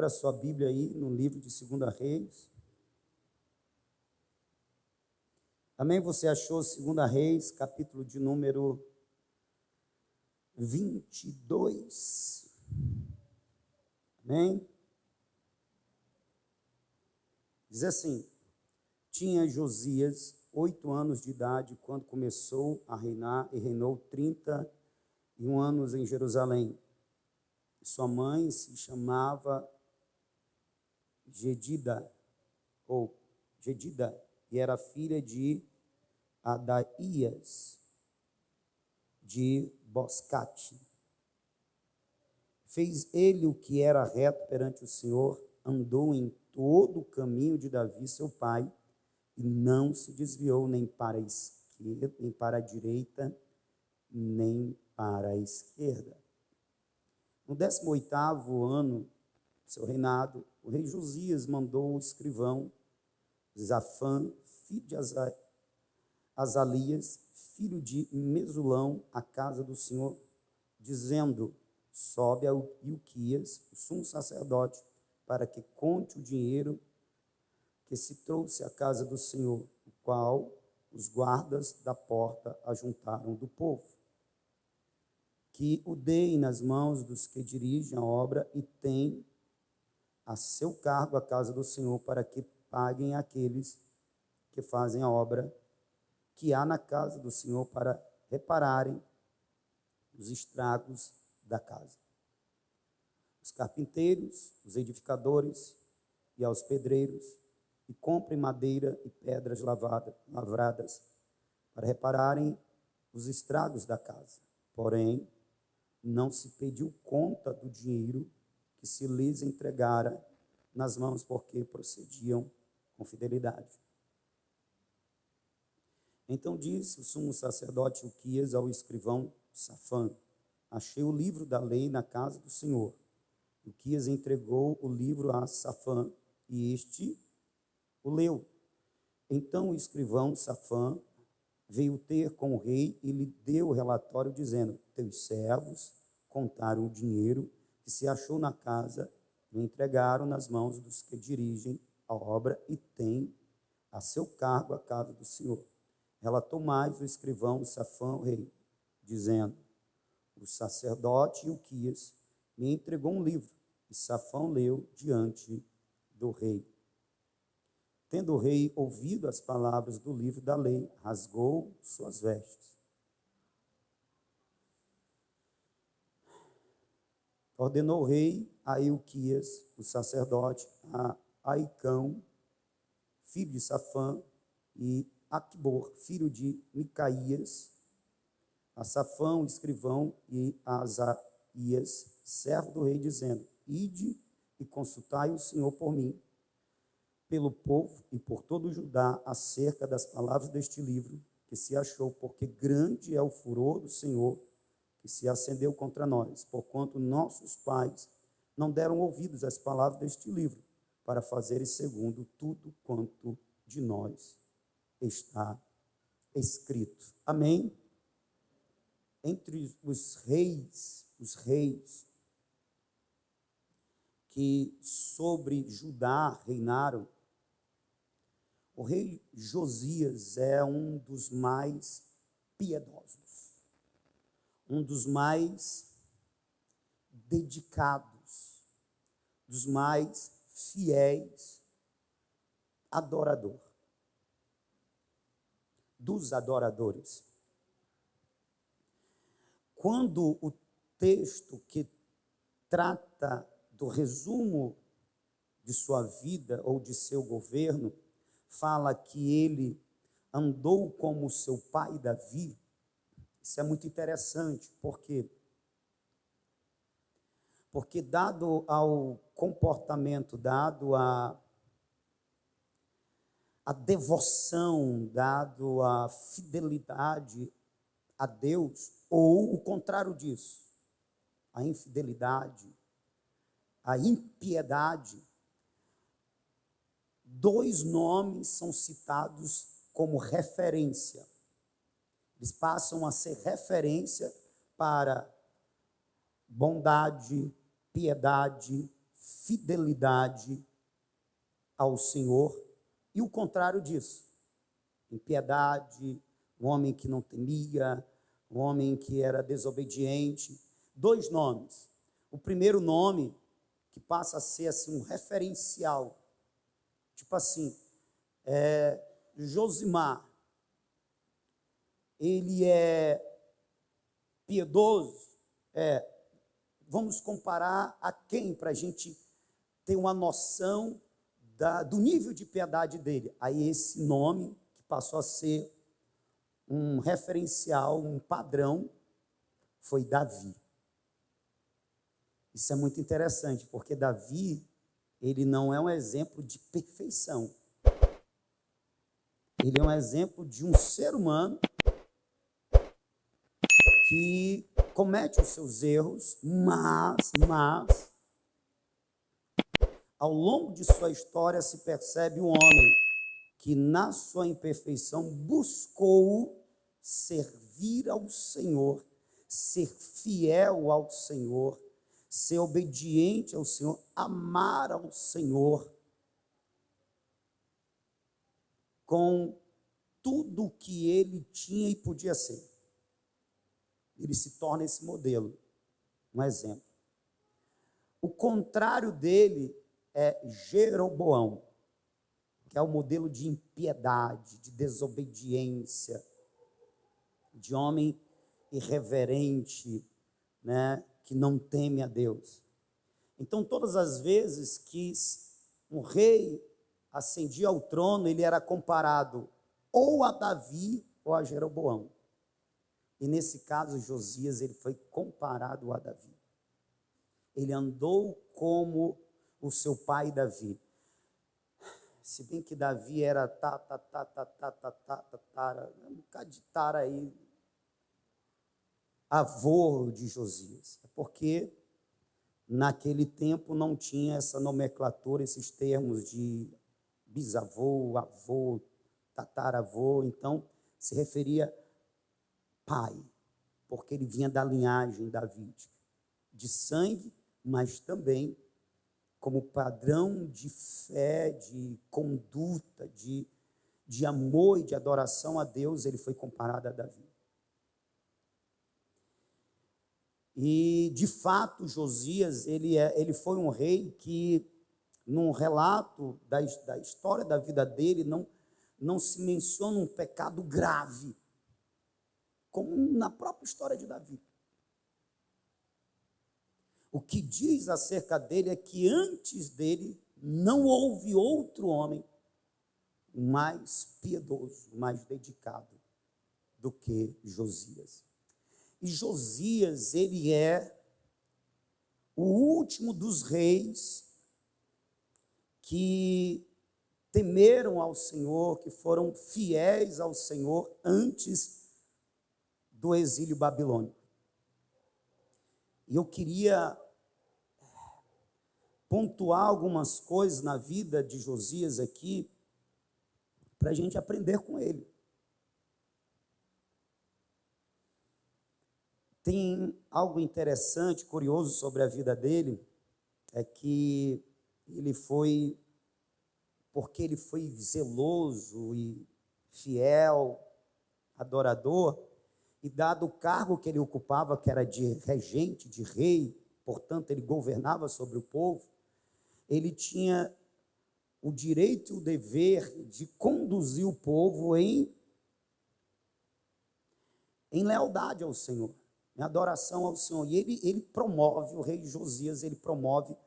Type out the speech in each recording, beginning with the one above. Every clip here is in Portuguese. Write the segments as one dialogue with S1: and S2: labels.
S1: Abra sua Bíblia aí no livro de 2 Reis. Amém? Você achou 2 Reis, capítulo de número 22. Amém? Diz assim: tinha Josias 8 anos de idade quando começou a reinar e reinou 31 anos em Jerusalém. Sua mãe se chamava Jedida, e era filha de Adaías de Boscate. Fez ele o que era reto perante o Senhor, andou em todo o caminho de Davi, seu pai, e não se desviou nem para a esquerda, nem para a direita, nem para a esquerda. No 18º ano do seu reinado, o rei Josias mandou o escrivão Safã, filho de Azalias, filho de Mesulão, à casa do Senhor, dizendo: sobe a Ilquias, o sumo sacerdote, para que conte o dinheiro que se trouxe à casa do Senhor, o qual os guardas da porta ajuntaram do povo. Que o deem nas mãos dos que dirigem a obra e têm a seu cargo a casa do Senhor, para que paguem aqueles que fazem a obra que há na casa do Senhor, para repararem os estragos da casa. Os carpinteiros, os edificadores e aos pedreiros, e comprem madeira e pedras lavradas, para repararem os estragos da casa. Porém, não se pediu conta do dinheiro que se lhes entregara nas mãos, porque procediam com fidelidade. Então disse o sumo sacerdote Ilquias ao escrivão Safã: achei o livro da lei na casa do Senhor. Ilquias entregou o livro a Safã, e este o leu. Então o escrivão Safã veio ter com o rei e lhe deu o relatório, dizendo: teus servos contaram o dinheiro que se achou na casa e o entregaram nas mãos dos que dirigem a obra e têm a seu cargo a casa do Senhor. Relatou mais o escrivão Safã ao rei, dizendo: o sacerdote Ilquias me entregou um livro, e Safã leu diante do rei. Tendo o rei ouvido as palavras do livro da lei, rasgou suas vestes. Ordenou o rei a Ilquias, o sacerdote, a Aicão, filho de Safã, e Aquibor, filho de Micaías, a Safã, o escrivão, e a Asaías, servo do rei, dizendo: ide e consultai o Senhor por mim, pelo povo e por todo o Judá, acerca das palavras deste livro que se achou, porque grande é o furor do Senhor que se acendeu contra nós, porquanto nossos pais não deram ouvidos às palavras deste livro, para fazerem segundo tudo quanto de nós está escrito. Amém? Entre os reis que sobre Judá reinaram, o rei Josias é um dos mais piedosos, um dos mais dedicados, dos mais fiéis dos adoradores. Quando o texto que trata do resumo de sua vida ou de seu governo fala que ele andou como seu pai Davi, isso é muito interessante, porque dado ao comportamento, dado a devoção, dado a fidelidade a Deus, ou o contrário disso, a infidelidade, a impiedade, dois nomes são citados como referência. Eles passam a ser referência para bondade, piedade, fidelidade ao Senhor, e o contrário disso, impiedade, um homem que não temia, um homem que era desobediente. Dois nomes. O primeiro nome, que passa a ser assim, um referencial, tipo assim, Josimar, ele é piedoso, vamos comparar a quem, para a gente ter uma noção do nível de piedade dele. Aí esse nome, que passou a ser um referencial, um padrão, foi Davi. Isso é muito interessante, porque Davi, ele não é um exemplo de perfeição. Ele é um exemplo de um ser humano que comete os seus erros, mas ao longo de sua história se percebe um homem que na sua imperfeição buscou servir ao Senhor, ser fiel ao Senhor, ser obediente ao Senhor, amar ao Senhor com tudo o que ele tinha e podia ser. Ele se torna esse modelo, um exemplo. O contrário dele é Jeroboão, que é o modelo de impiedade, de desobediência, de homem irreverente, né, que não teme a Deus. Então, todas as vezes que um rei ascendia ao trono, ele era comparado ou a Davi ou a Jeroboão. E nesse caso, Josias, ele foi comparado a Davi. Ele andou como o seu pai Davi. Se bem que Davi era um bocado de tara aí, avô de Josias. É porque naquele tempo não tinha essa nomenclatura, esses termos de bisavô, avô, tataravô. Então, se referia pai, porque ele vinha da linhagem davídica, de sangue, mas também como padrão de fé, de conduta, de amor e de adoração a Deus, ele foi comparado a Davi. E, de fato, Josias, ele foi um rei que, num relato da história da vida dele, não se menciona um pecado grave, como na própria história de Davi. O que diz acerca dele é que antes dele não houve outro homem mais piedoso, mais dedicado do que Josias. E Josias, ele é o último dos reis que temeram ao Senhor, que foram fiéis ao Senhor antes do exílio babilônico. E eu queria pontuar algumas coisas na vida de Josias aqui, para a gente aprender com ele. Tem algo interessante, curioso sobre a vida dele, é que porque ele foi zeloso e fiel, adorador, e dado o cargo que ele ocupava, que era de regente, de rei, portanto ele governava sobre o povo, ele tinha o direito e o dever de conduzir o povo em lealdade ao Senhor, em adoração ao Senhor. E ele promove, o rei Josias, ele promove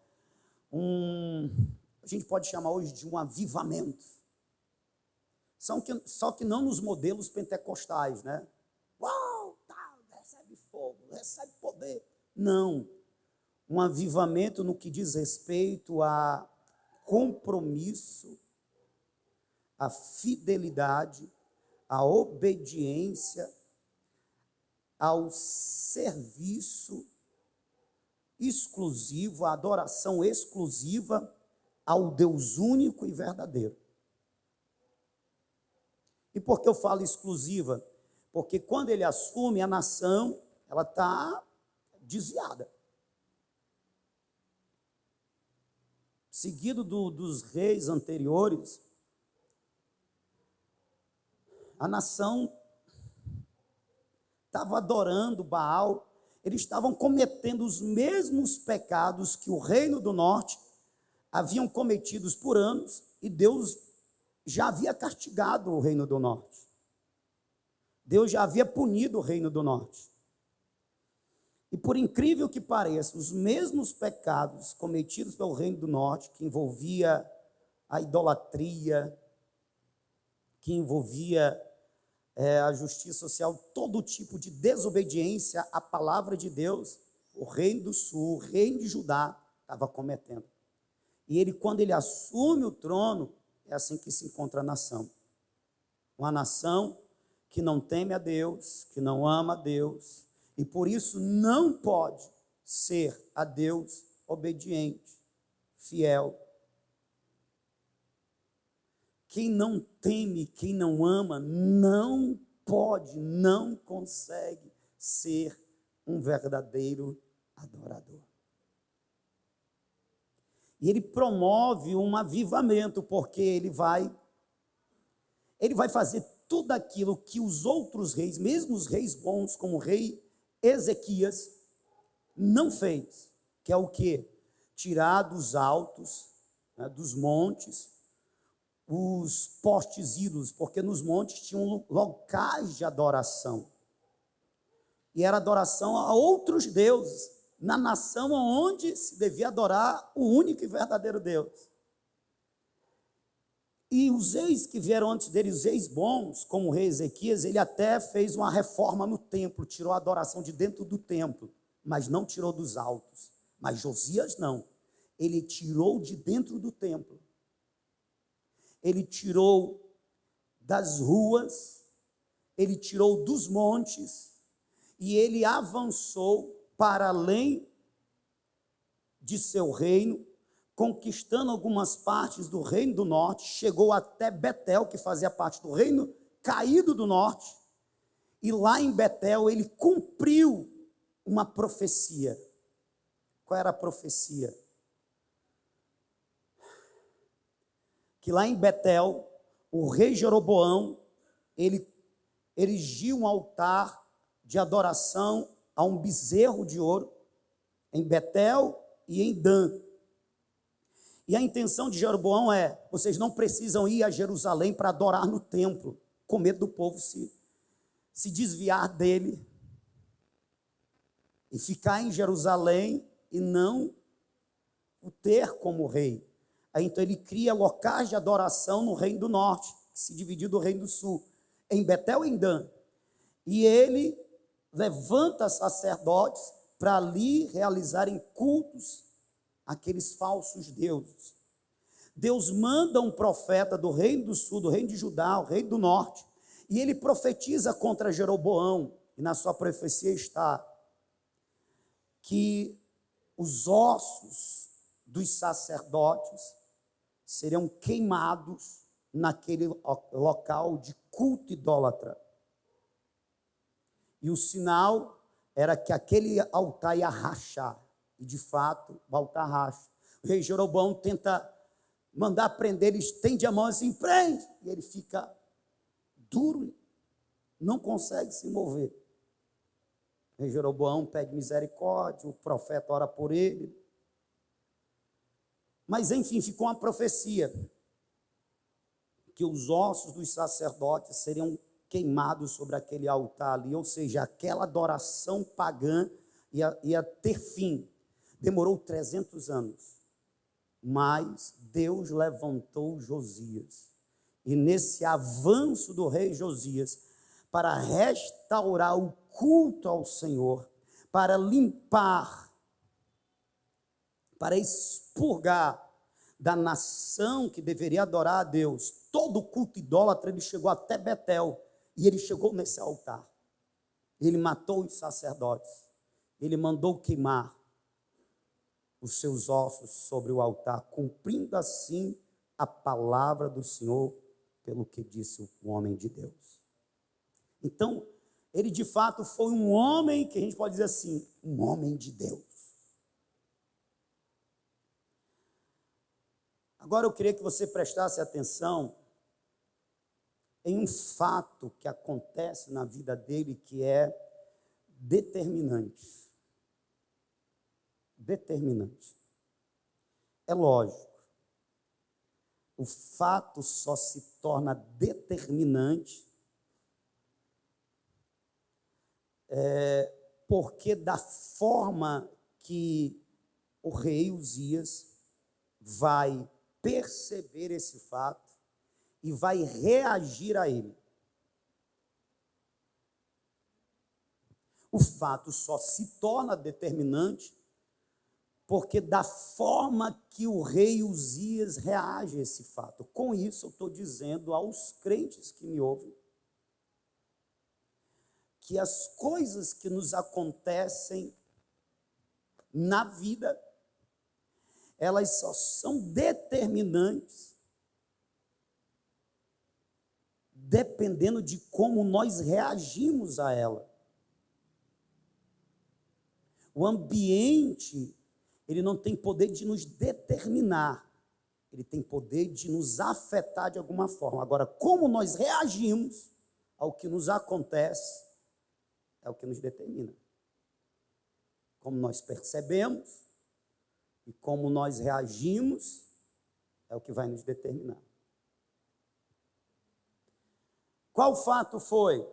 S1: a gente pode chamar hoje de um avivamento. Só que não nos modelos pentecostais, né? Uau, tá, recebe fogo, recebe poder. Não. Um avivamento no que diz respeito a compromisso, a fidelidade, a obediência, ao serviço exclusivo, a adoração exclusiva ao Deus único e verdadeiro. E por que eu falo exclusiva? Porque quando ele assume, a nação, ela está desviada. seguido dos reis anteriores, a nação estava adorando Baal, eles estavam cometendo os mesmos pecados que o reino do norte haviam cometidos por anos, e Deus já havia castigado o reino do norte. Deus já havia punido o reino do norte. E por incrível que pareça, os mesmos pecados cometidos pelo reino do norte, que envolvia a idolatria, que envolvia a justiça social, todo tipo de desobediência à palavra de Deus, o reino do sul, o reino de Judá, estava cometendo. E ele, quando ele assume o trono, é assim que se encontra a nação. Uma nação que não teme a Deus, que não ama a Deus, e por isso não pode ser a Deus obediente, fiel. Quem não teme, quem não ama, não pode, não consegue ser um verdadeiro adorador. E ele promove um avivamento, porque ele vai fazer tudo aquilo que os outros reis, mesmo os reis bons, como o rei Ezequias, não fez, que é o quê? Tirar dos altos, né, dos montes, os postes ídolos, porque nos montes tinham locais de adoração, e era adoração a outros deuses, na nação onde se devia adorar o único e verdadeiro Deus. E os reis que vieram antes dele, os reis bons, como o rei Ezequias, ele até fez uma reforma no templo, tirou a adoração de dentro do templo, mas não tirou dos altos. Mas Josias não, ele tirou de dentro do templo, ele tirou das ruas, ele tirou dos montes, e ele avançou para além de seu reino, conquistando algumas partes do reino do norte, chegou até Betel, que fazia parte do reino caído do norte, e lá em Betel ele cumpriu uma profecia. Qual era a profecia? Que lá em Betel, o rei Jeroboão, ele erigiu um altar de adoração a um bezerro de ouro, em Betel e em Dan. E a intenção de Jeroboão é: vocês não precisam ir a Jerusalém para adorar no templo, com medo do povo se desviar dele, e ficar em Jerusalém e não o ter como rei. Aí então ele cria locais de adoração no reino do norte, que se dividiu do reino do sul, em Betel e em Dan. E ele levanta sacerdotes para ali realizarem cultos àqueles falsos deuses. Deus manda um profeta do reino do sul, do reino de Judá, o reino do norte, e ele profetiza contra Jeroboão, e na sua profecia está que os ossos dos sacerdotes seriam queimados naquele local de culto idólatra. E o sinal era que aquele altar ia rachar. E de fato, o altar racha. O rei Jeroboão tenta mandar prender, ele estende a mão assim, prende! E ele fica duro, não consegue se mover. O rei Jeroboão pede misericórdia, o profeta ora por ele. Mas enfim, ficou uma profecia que os ossos dos sacerdotes seriam queimados sobre aquele altar ali, ou seja, aquela adoração pagã ia ter fim. Demorou 300 anos, mas Deus levantou Josias, e nesse avanço do rei Josias, para restaurar o culto ao Senhor, para limpar, para expurgar da nação que deveria adorar a Deus todo o culto idólatra, ele chegou até Betel, e ele chegou nesse altar, ele matou os sacerdotes, ele mandou queimar os seus ossos sobre o altar, cumprindo assim a palavra do Senhor, pelo que disse o homem de Deus. Então, ele de fato foi um homem, que a gente pode dizer assim, um homem de Deus. Agora eu queria que você prestasse atenção em um fato que acontece na vida dele que é determinante. Determinante. É lógico, o fato só se torna determinante porque da forma que o rei Uzias vai perceber esse fato e vai reagir a ele. O fato só se torna determinante porque da forma que o rei Uzias reage a esse fato. Com isso, eu estou dizendo aos crentes que me ouvem que as coisas que nos acontecem na vida, elas só são determinantes dependendo de como nós reagimos a ela. O ambiente, ele não tem poder de nos determinar, ele tem poder de nos afetar de alguma forma. Agora, como nós reagimos ao que nos acontece, é o que nos determina. Como nós percebemos e como nós reagimos, é o que vai nos determinar. Qual fato foi?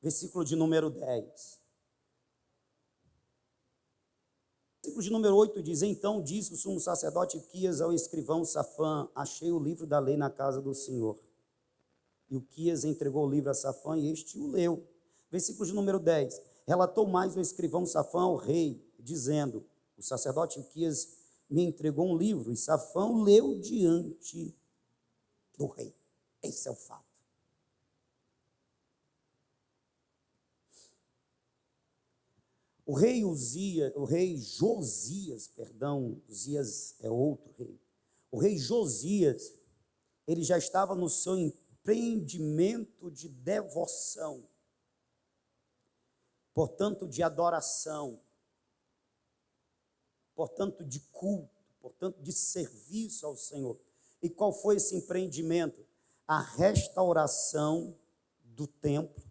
S1: Versículo de número 10. Versículo de número 8 diz: então disse o sumo sacerdote Ilquias ao escrivão Safã: achei o livro da lei na casa do Senhor. E Ilquias entregou o livro a Safã e este o leu. Versículo de número 10. Relatou mais o escrivão Safã ao rei, dizendo: o sacerdote Ilquias me entregou um livro, e Safã o leu diante do rei. Esse é o fato. O rei Josias, Uzias é outro rei. O rei Josias, ele já estava no seu empreendimento de devoção, portanto de adoração, portanto de culto, portanto de serviço ao Senhor. E qual foi esse empreendimento? A restauração do templo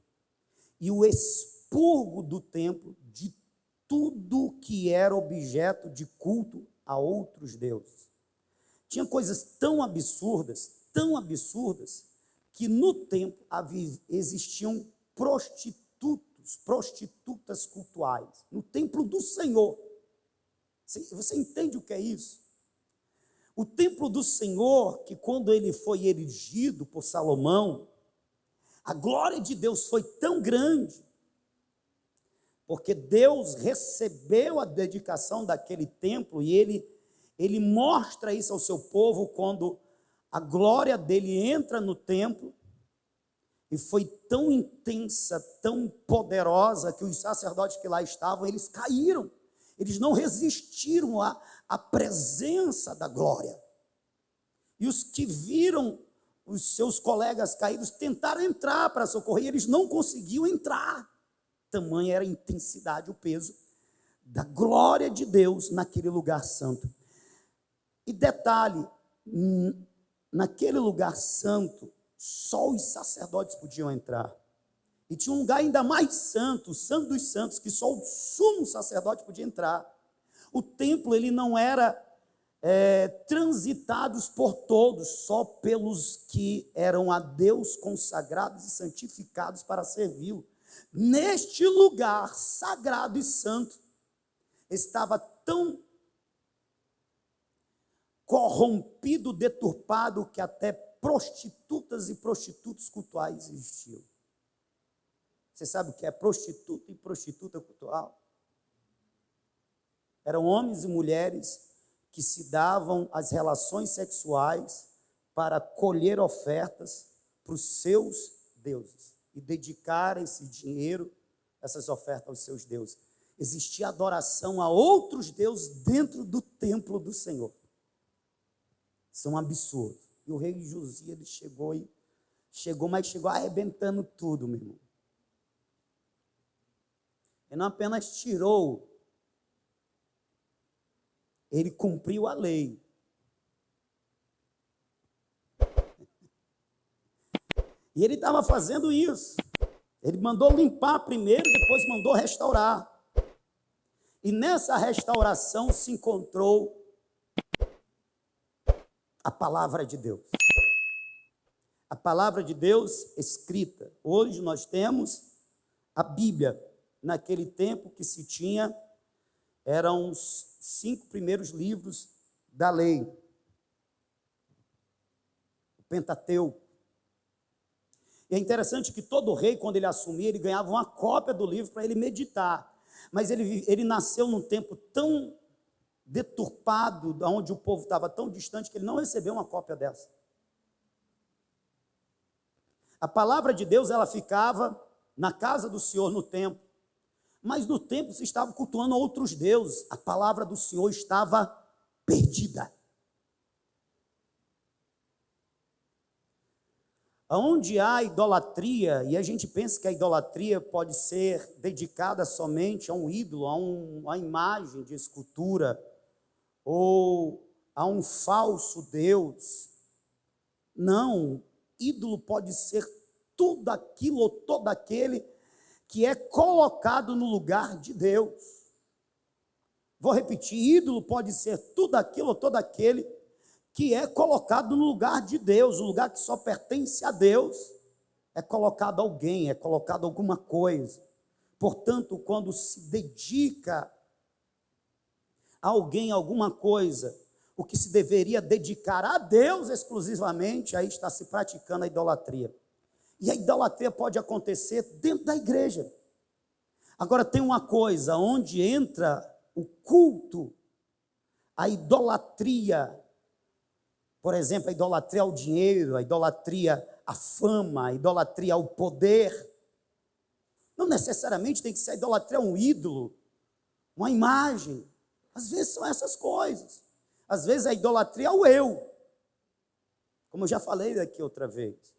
S1: e o expurgo do templo de tudo que era objeto de culto a outros deuses. Tinha coisas tão absurdas, que no templo existiam prostitutas cultuais, no templo do Senhor. Você entende o que é isso? O templo do Senhor, que quando ele foi erigido por Salomão, a glória de Deus foi tão grande, porque Deus recebeu a dedicação daquele templo e ele mostra isso ao seu povo quando a glória dele entra no templo, e foi tão intensa, tão poderosa, que os sacerdotes que lá estavam, eles caíram, eles não resistiram à presença da glória. E os que viram os seus colegas caídos tentaram entrar para socorrer, e eles não conseguiam entrar. Tamanha era a intensidade, o peso da glória de Deus naquele lugar santo. E detalhe, naquele lugar santo, só os sacerdotes podiam entrar. E tinha um lugar ainda mais santo, o Santo dos Santos, que só o sumo sacerdote podia entrar. O templo, ele não era transitados por todos, só pelos que eram a Deus consagrados e santificados para servi-lo. Neste lugar sagrado e santo, estava tão corrompido, deturpado, que até prostitutas e prostitutos cultuais existiam. Você sabe o que é prostituta e prostituta cultural? Eram homens e mulheres que se davam as relações sexuais para colher ofertas para os seus deuses e dedicar esse dinheiro, essas ofertas aos seus deuses. Existia adoração a outros deuses dentro do templo do Senhor. Isso é um absurdo. E o rei Josias, ele chegou arrebentando tudo, meu irmão. Ele não apenas tirou, ele cumpriu a lei. E ele estava fazendo isso. Ele mandou limpar primeiro, depois mandou restaurar. E nessa restauração se encontrou a palavra de Deus. A palavra de Deus escrita. Hoje nós temos a Bíblia. Naquele tempo que se tinha, eram os 5 primeiros livros da lei. O Pentateuco. E é interessante que todo rei, quando ele assumia, ele ganhava uma cópia do livro para ele meditar. Mas ele nasceu num tempo tão deturpado, onde o povo estava tão distante, que ele não recebeu uma cópia dessa. A palavra de Deus, ela ficava na casa do Senhor no templo. Mas no templo se estava cultuando outros deuses. A palavra do Senhor estava perdida. Onde há idolatria, e a gente pensa que a idolatria pode ser dedicada somente a um ídolo, a uma imagem de escultura, ou a um falso Deus. Não, ídolo pode ser tudo aquilo ou todo aquele que é colocado no lugar de Deus. Vou repetir, ídolo pode ser tudo aquilo ou todo aquele que é colocado no lugar de Deus, o lugar que só pertence a Deus, é colocado alguém, é colocado alguma coisa. Portanto, quando se dedica a alguém alguma coisa, o que se deveria dedicar a Deus exclusivamente, aí está se praticando a idolatria. E a idolatria pode acontecer dentro da igreja. Agora tem uma coisa, onde entra o culto, a idolatria. Por exemplo, a idolatria ao dinheiro, a idolatria à fama, a idolatria ao poder. Não necessariamente tem que ser a idolatria a um ídolo, uma imagem. Às vezes são essas coisas. Às vezes a idolatria ao eu. Como eu já falei aqui outra vez.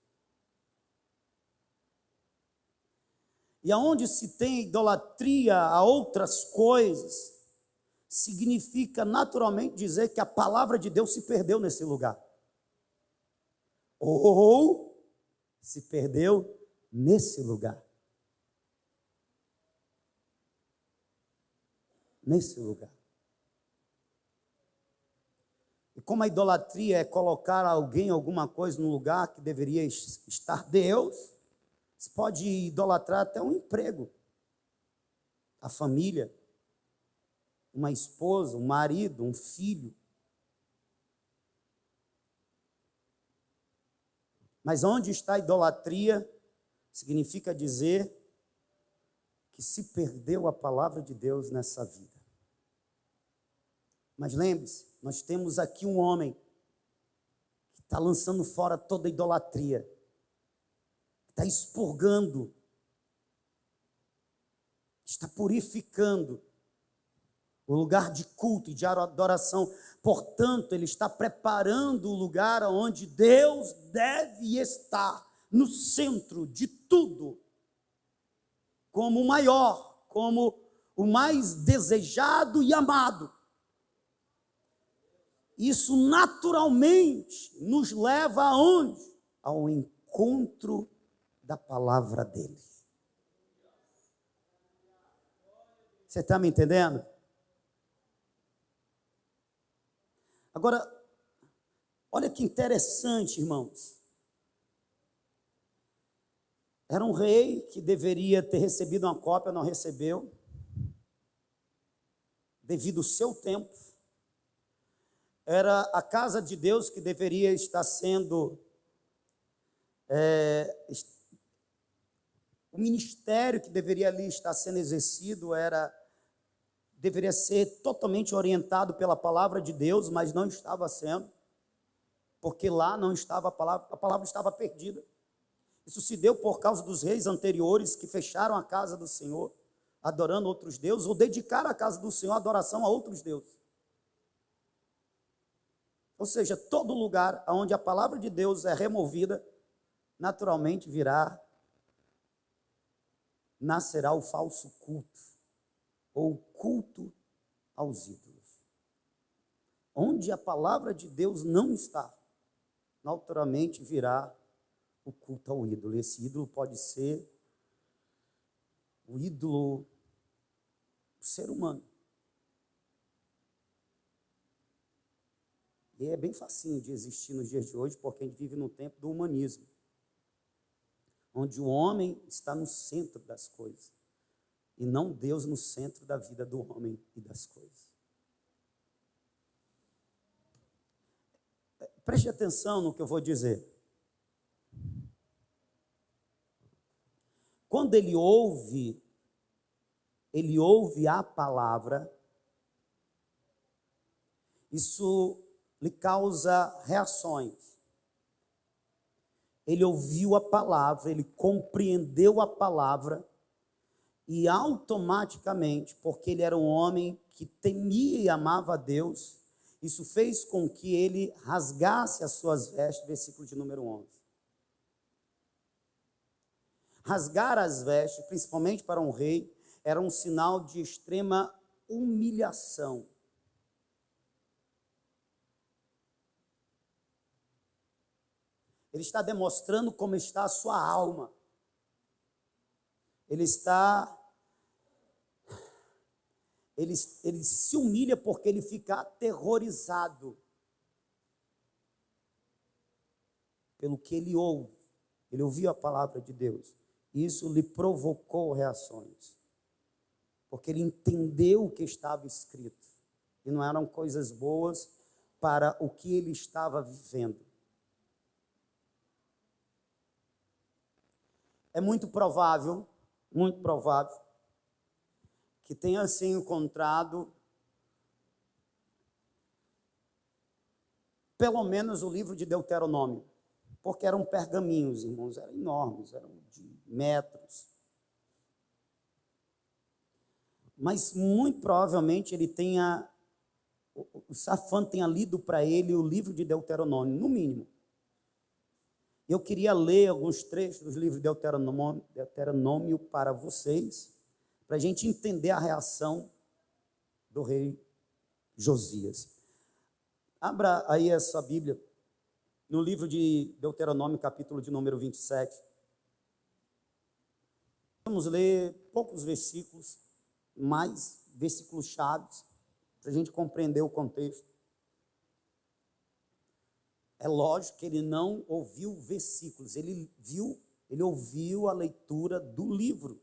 S1: E aonde se tem idolatria a outras coisas, significa naturalmente dizer que a palavra de Deus se perdeu nesse lugar. Ou se perdeu nesse lugar. Nesse lugar. E como a idolatria é colocar alguém, alguma coisa no lugar que deveria estar Deus, você pode idolatrar até um emprego, a família, uma esposa, um marido, um filho. Mas onde está a idolatria, significa dizer que se perdeu a palavra de Deus nessa vida. Mas lembre-se, nós temos aqui um homem que está lançando fora toda a idolatria, está expurgando, está purificando o lugar de culto e de adoração. Portanto, ele está preparando o lugar onde Deus deve estar, no centro de tudo, como o maior, como o mais desejado e amado. Isso naturalmente nos leva aonde? Ao encontro da palavra dele. Você está me entendendo? Agora, olha que interessante, irmãos. Era um rei que deveria ter recebido uma cópia, não recebeu, devido ao seu tempo. Era a casa de Deus que deveria estar sendo, o ministério que deveria ali estar sendo exercido deveria ser totalmente orientado pela palavra de Deus, mas não estava sendo, porque lá não estava a palavra estava perdida. Isso se deu por causa dos reis anteriores que fecharam a casa do Senhor, adorando outros deuses, ou dedicaram a casa do Senhor à adoração a outros deuses. Ou seja, todo lugar onde a palavra de Deus é removida, naturalmente nascerá o falso culto, ou culto aos ídolos. Onde a palavra de Deus não está, naturalmente virá o culto ao ídolo. Esse ídolo pode ser o ídolo do ser humano. E é bem facinho de existir nos dias de hoje, porque a gente vive no tempo do humanismo, onde o homem está no centro das coisas, e não Deus no centro da vida do homem e das coisas. Preste atenção no que eu vou dizer. Quando ele ouve a palavra, isso lhe causa reações. Ele ouviu a palavra, ele compreendeu a palavra, e automaticamente, porque ele era um homem que temia e amava a Deus, isso fez com que ele rasgasse as suas vestes, versículo de número 11. Rasgar as vestes, principalmente para um rei, era um sinal de extrema humilhação. Ele está demonstrando como está a sua alma. Ele se humilha porque ele fica aterrorizado pelo que ele ouve. Ele ouviu a palavra de Deus. Isso lhe provocou reações, porque ele entendeu o que estava escrito, e não eram coisas boas para o que ele estava vivendo. É muito provável que tenha se encontrado pelo menos o livro de Deuteronômio, porque eram pergaminhos, irmãos, eram enormes, eram de metros. Mas muito provavelmente o Safã tenha lido para ele o livro de Deuteronômio, no mínimo. Eu queria ler alguns trechos dos livros de Deuteronômio para vocês, para a gente entender a reação do rei Josias. Abra aí a sua Bíblia, no livro de Deuteronômio, capítulo de número 27. Vamos ler poucos versículos, mais versículos chaves, para a gente compreender o contexto. É lógico que ele não ouviu versículos, ele ouviu a leitura do livro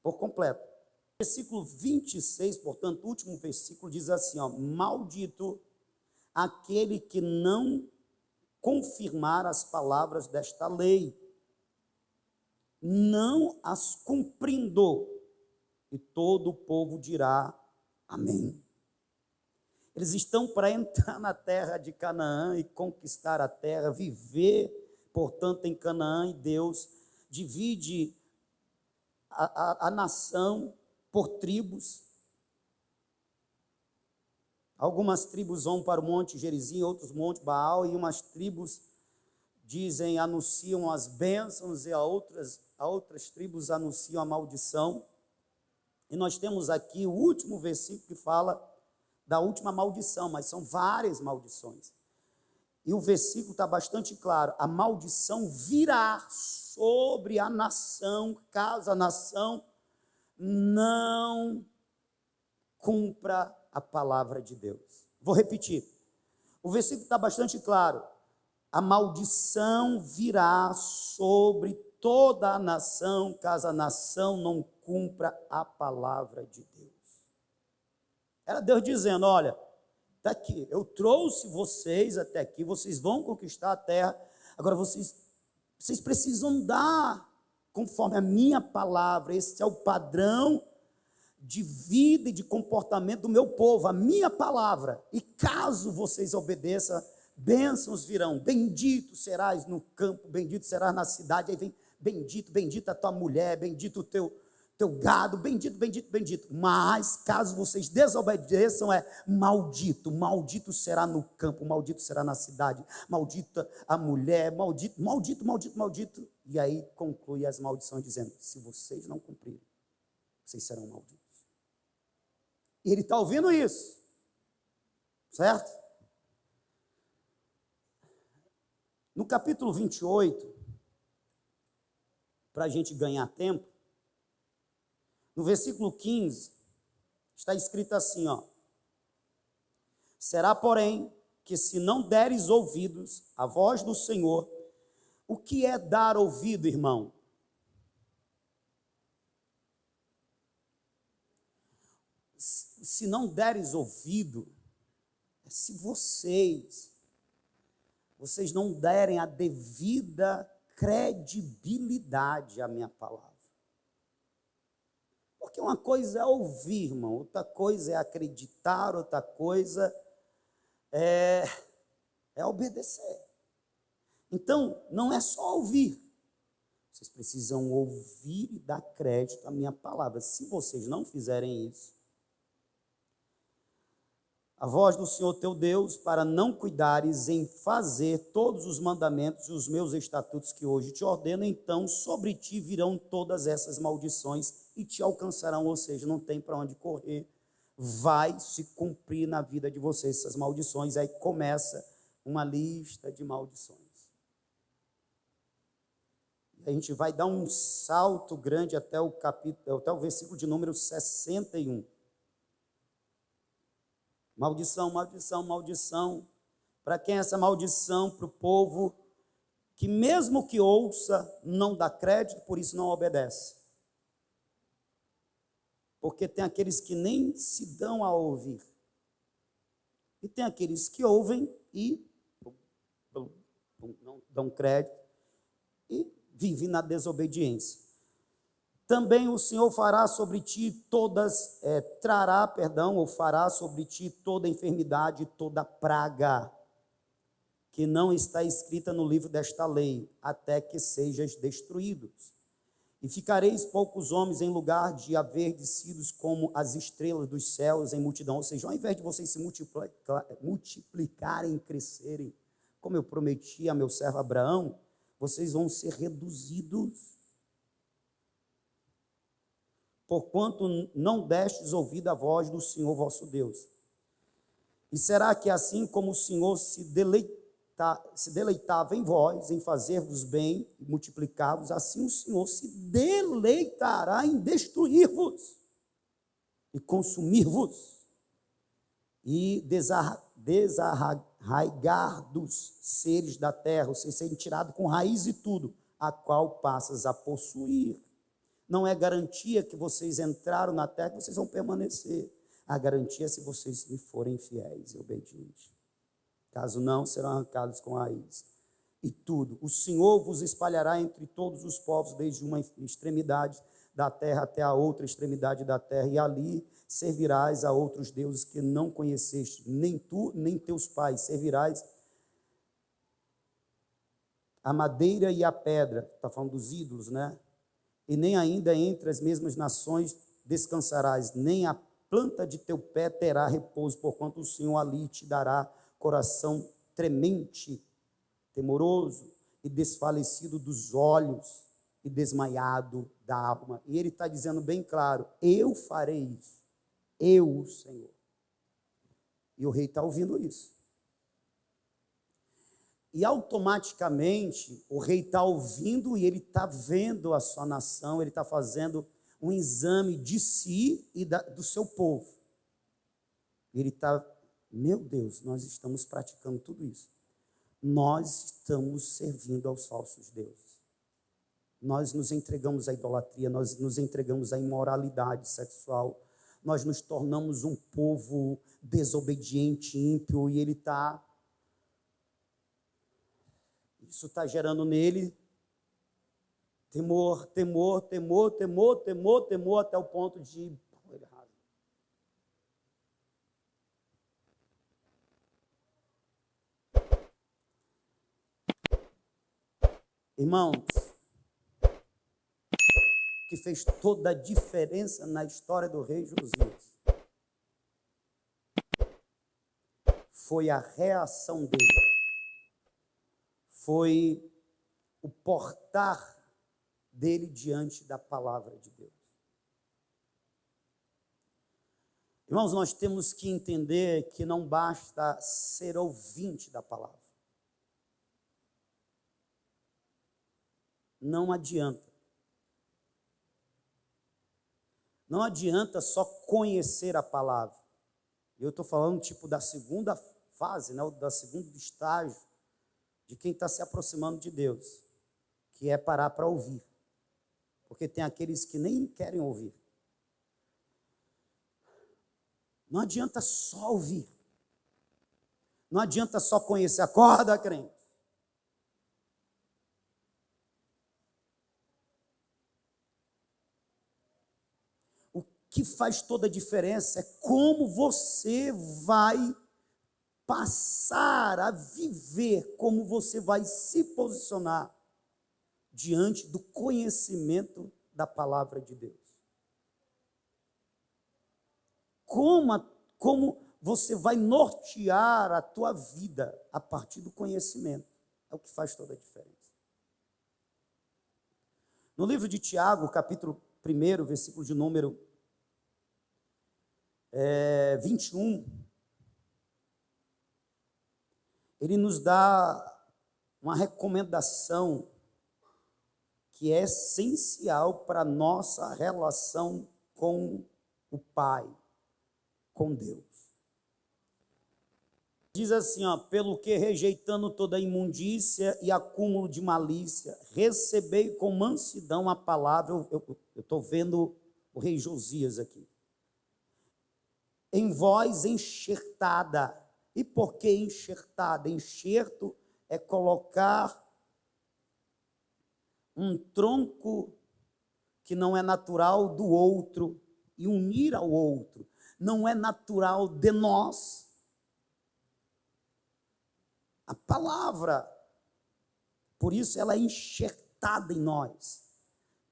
S1: por completo. Versículo 26, portanto, o último versículo diz assim, maldito aquele que não confirmar as palavras desta lei, não as cumprindo, e todo o povo dirá amém. Eles estão para entrar na terra de Canaã e conquistar a terra, viver, portanto, em Canaã, e Deus divide a nação por tribos. Algumas tribos vão para o Monte Gerizim, outros Monte Baal, e umas tribos anunciam as bênçãos, e a outras tribos anunciam a maldição. E nós temos aqui o último versículo que fala da última maldição, mas são várias maldições. E o versículo está bastante claro: a maldição virá sobre a nação, caso a nação não cumpra a palavra de Deus. Vou repetir. O versículo está bastante claro. A maldição virá sobre toda a nação, caso a nação não cumpra a palavra de Deus. Era Deus dizendo: olha, está aqui, eu trouxe vocês até aqui, vocês vão conquistar a terra, agora vocês precisam dar conforme a minha palavra. Esse é o padrão de vida e de comportamento do meu povo, a minha palavra. E caso vocês obedeçam, bênçãos virão. Bendito serás no campo, bendito serás na cidade. Aí vem bendito, bendita a tua mulher, bendito o teu gado, bendito, bendito, bendito. Mas caso vocês desobedeçam, maldito, maldito será no campo, maldito será na cidade, maldita a mulher, maldito, maldito, maldito, maldito. E aí conclui as maldições dizendo: se vocês não cumprirem, vocês serão malditos. E ele está ouvindo isso, certo? No capítulo 28, para a gente ganhar tempo. No versículo 15, está escrito assim, ó. Será, porém, que se não deres ouvidos à voz do Senhor, o que é dar ouvido, irmão? Se não deres ouvido, se vocês não derem a devida credibilidade à minha palavra. Porque uma coisa é ouvir, irmão, outra coisa é acreditar, outra coisa é obedecer. Então, não é só ouvir. Vocês precisam ouvir e dar crédito à minha palavra. Se vocês não fizerem isso, a voz do Senhor teu Deus, para não cuidares em fazer todos os mandamentos e os meus estatutos que hoje te ordeno, então sobre ti virão todas essas maldições e te alcançarão, ou seja, não tem para onde correr, vai se cumprir na vida de vocês essas maldições. Aí começa uma lista de maldições. E a gente vai dar um salto grande até o versículo de número 61. Maldição, maldição, maldição. Para quem é essa maldição? Para o povo que mesmo que ouça, não dá crédito, por isso não obedece. Porque tem aqueles que nem se dão a ouvir. E tem aqueles que ouvem e não dão crédito e vivem na desobediência. Também o Senhor fará sobre ti fará sobre ti toda enfermidade, toda praga, que não está escrita no livro desta lei, até que sejas destruídos. E ficareis poucos homens em lugar de haver descidos como as estrelas dos céus em multidão. Ou seja, ao invés de vocês se multiplicarem e crescerem, como eu prometi a meu servo Abraão, vocês vão ser reduzidos. Porquanto não destes ouvido à voz do Senhor vosso Deus. E será que assim como o Senhor se deleitava em vós, em fazer-vos bem e multiplicar-vos, assim o Senhor se deleitará em destruir-vos e consumir-vos e desarraigar dos seres da terra, ou seja, serem tirados com raiz e tudo, a qual passas a possuir. Não é garantia que vocês entraram na terra que vocês vão permanecer. A garantia é se vocês me forem fiéis e obedientes. Caso não, serão arrancados com raiz. E tudo. O Senhor vos espalhará entre todos os povos, desde uma extremidade da terra até a outra extremidade da terra, e ali servirás a outros deuses que não conheceste, nem tu, nem teus pais. Servirás a madeira e a pedra. Está falando dos ídolos, né? E nem ainda entre as mesmas nações descansarás, nem a planta de teu pé terá repouso, porquanto o Senhor ali te dará coração tremente, temoroso e desfalecido dos olhos e desmaiado da alma. E ele está dizendo bem claro, eu farei isso, eu, o Senhor. E o rei está ouvindo isso. E automaticamente o rei está ouvindo e ele está vendo a sua nação, ele está fazendo um exame de si e do seu povo. Ele está, meu Deus, nós estamos praticando tudo isso. Nós estamos servindo aos falsos deuses. Nós nos entregamos à idolatria, nós nos entregamos à imoralidade sexual, nós nos tornamos um povo desobediente, ímpio, e ele está... Isso está gerando nele temor, temor, temor, temor, temor, temor, até o ponto de... Irmãos, que fez toda a diferença na história do rei Josias foi a reação dele. Foi o portar dele diante da palavra de Deus. Irmãos, nós temos que entender que não basta ser ouvinte da palavra. Não adianta. Não adianta só conhecer a palavra. Eu estou falando tipo da segunda fase, né, da segundo estágio de quem está se aproximando de Deus, que é parar para ouvir. Porque tem aqueles que nem querem ouvir. Não adianta só ouvir. Não adianta só conhecer. Acorda, crente. O que faz toda a diferença é como você vai passar a viver, como você vai se posicionar diante do conhecimento da palavra de Deus. Como você vai nortear a tua vida a partir do conhecimento. É o que faz toda a diferença. No livro de Tiago, capítulo 1, versículo de número 21, ele nos dá uma recomendação que é essencial para a nossa relação com o Pai, com Deus. Diz assim, pelo que rejeitando toda imundícia e acúmulo de malícia, recebei com mansidão a palavra. Eu estou vendo o rei Josias aqui. Em vós enxertada. E por que enxertada? Enxerto é colocar um tronco que não é natural do outro e unir ao outro. Não é natural de nós. A palavra, por isso ela é enxertada em nós.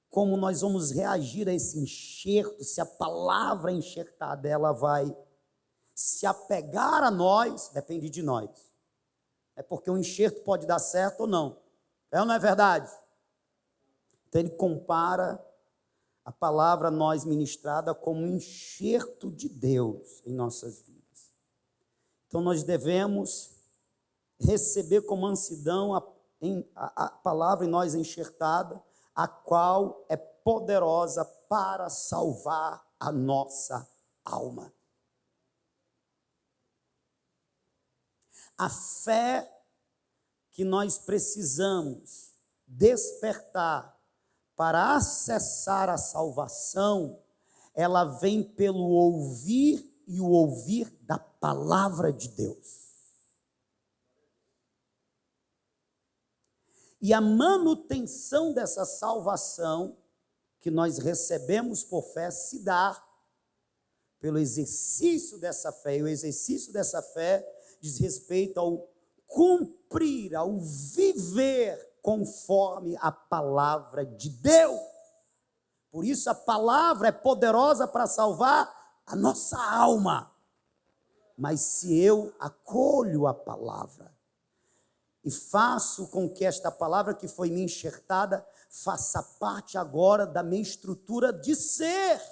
S1: Como nós vamos reagir a esse enxerto? Se a palavra é enxertada, ela vai se apegar a nós, depende de nós. É porque o enxerto pode dar certo ou não. É ou não é verdade? Então ele compara a palavra a nós ministrada como um enxerto de Deus em nossas vidas. Então nós devemos receber com mansidão a palavra em nós enxertada, a qual é poderosa para salvar a nossa alma. A fé que nós precisamos despertar para acessar a salvação, ela vem pelo ouvir e o ouvir da palavra de Deus. E a manutenção dessa salvação que nós recebemos por fé se dá pelo exercício dessa fé. E o exercício dessa fé diz respeito ao cumprir, ao viver conforme a palavra de Deus. Por isso a palavra é poderosa para salvar a nossa alma. Mas se eu acolho a palavra e faço com que esta palavra que foi me enxertada faça parte agora da minha estrutura de ser,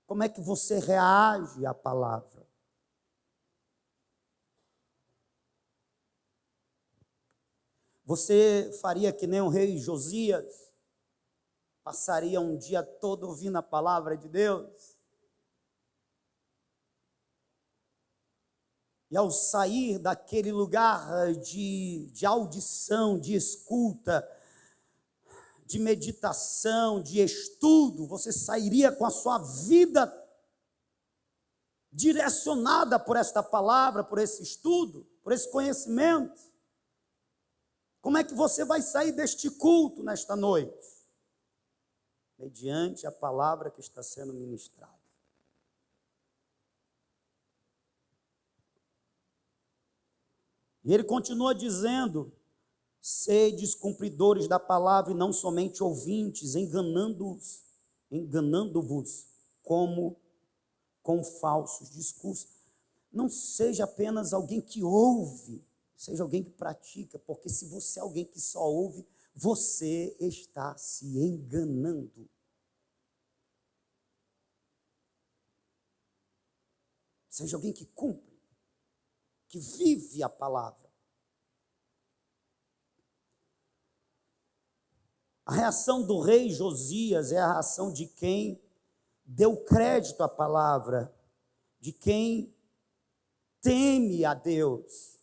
S1: como é que você reage à palavra? Você faria que nem o rei Josias? Passaria um dia todo ouvindo a palavra de Deus? E ao sair daquele lugar de audição, de escuta, de meditação, de estudo, você sairia com a sua vida direcionada por esta palavra, por esse estudo, por esse conhecimento. Como é que você vai sair deste culto nesta noite? Mediante a palavra que está sendo ministrada. E ele continua dizendo: sedes cumpridores da palavra e não somente ouvintes, enganando-vos como com falsos discursos. Não seja apenas alguém que ouve, seja alguém que pratica, porque se você é alguém que só ouve, você está se enganando. Seja alguém que cumpre, que vive a palavra. A A reação do rei Josias é a reação de quem deu crédito à palavra, de quem teme a Deus,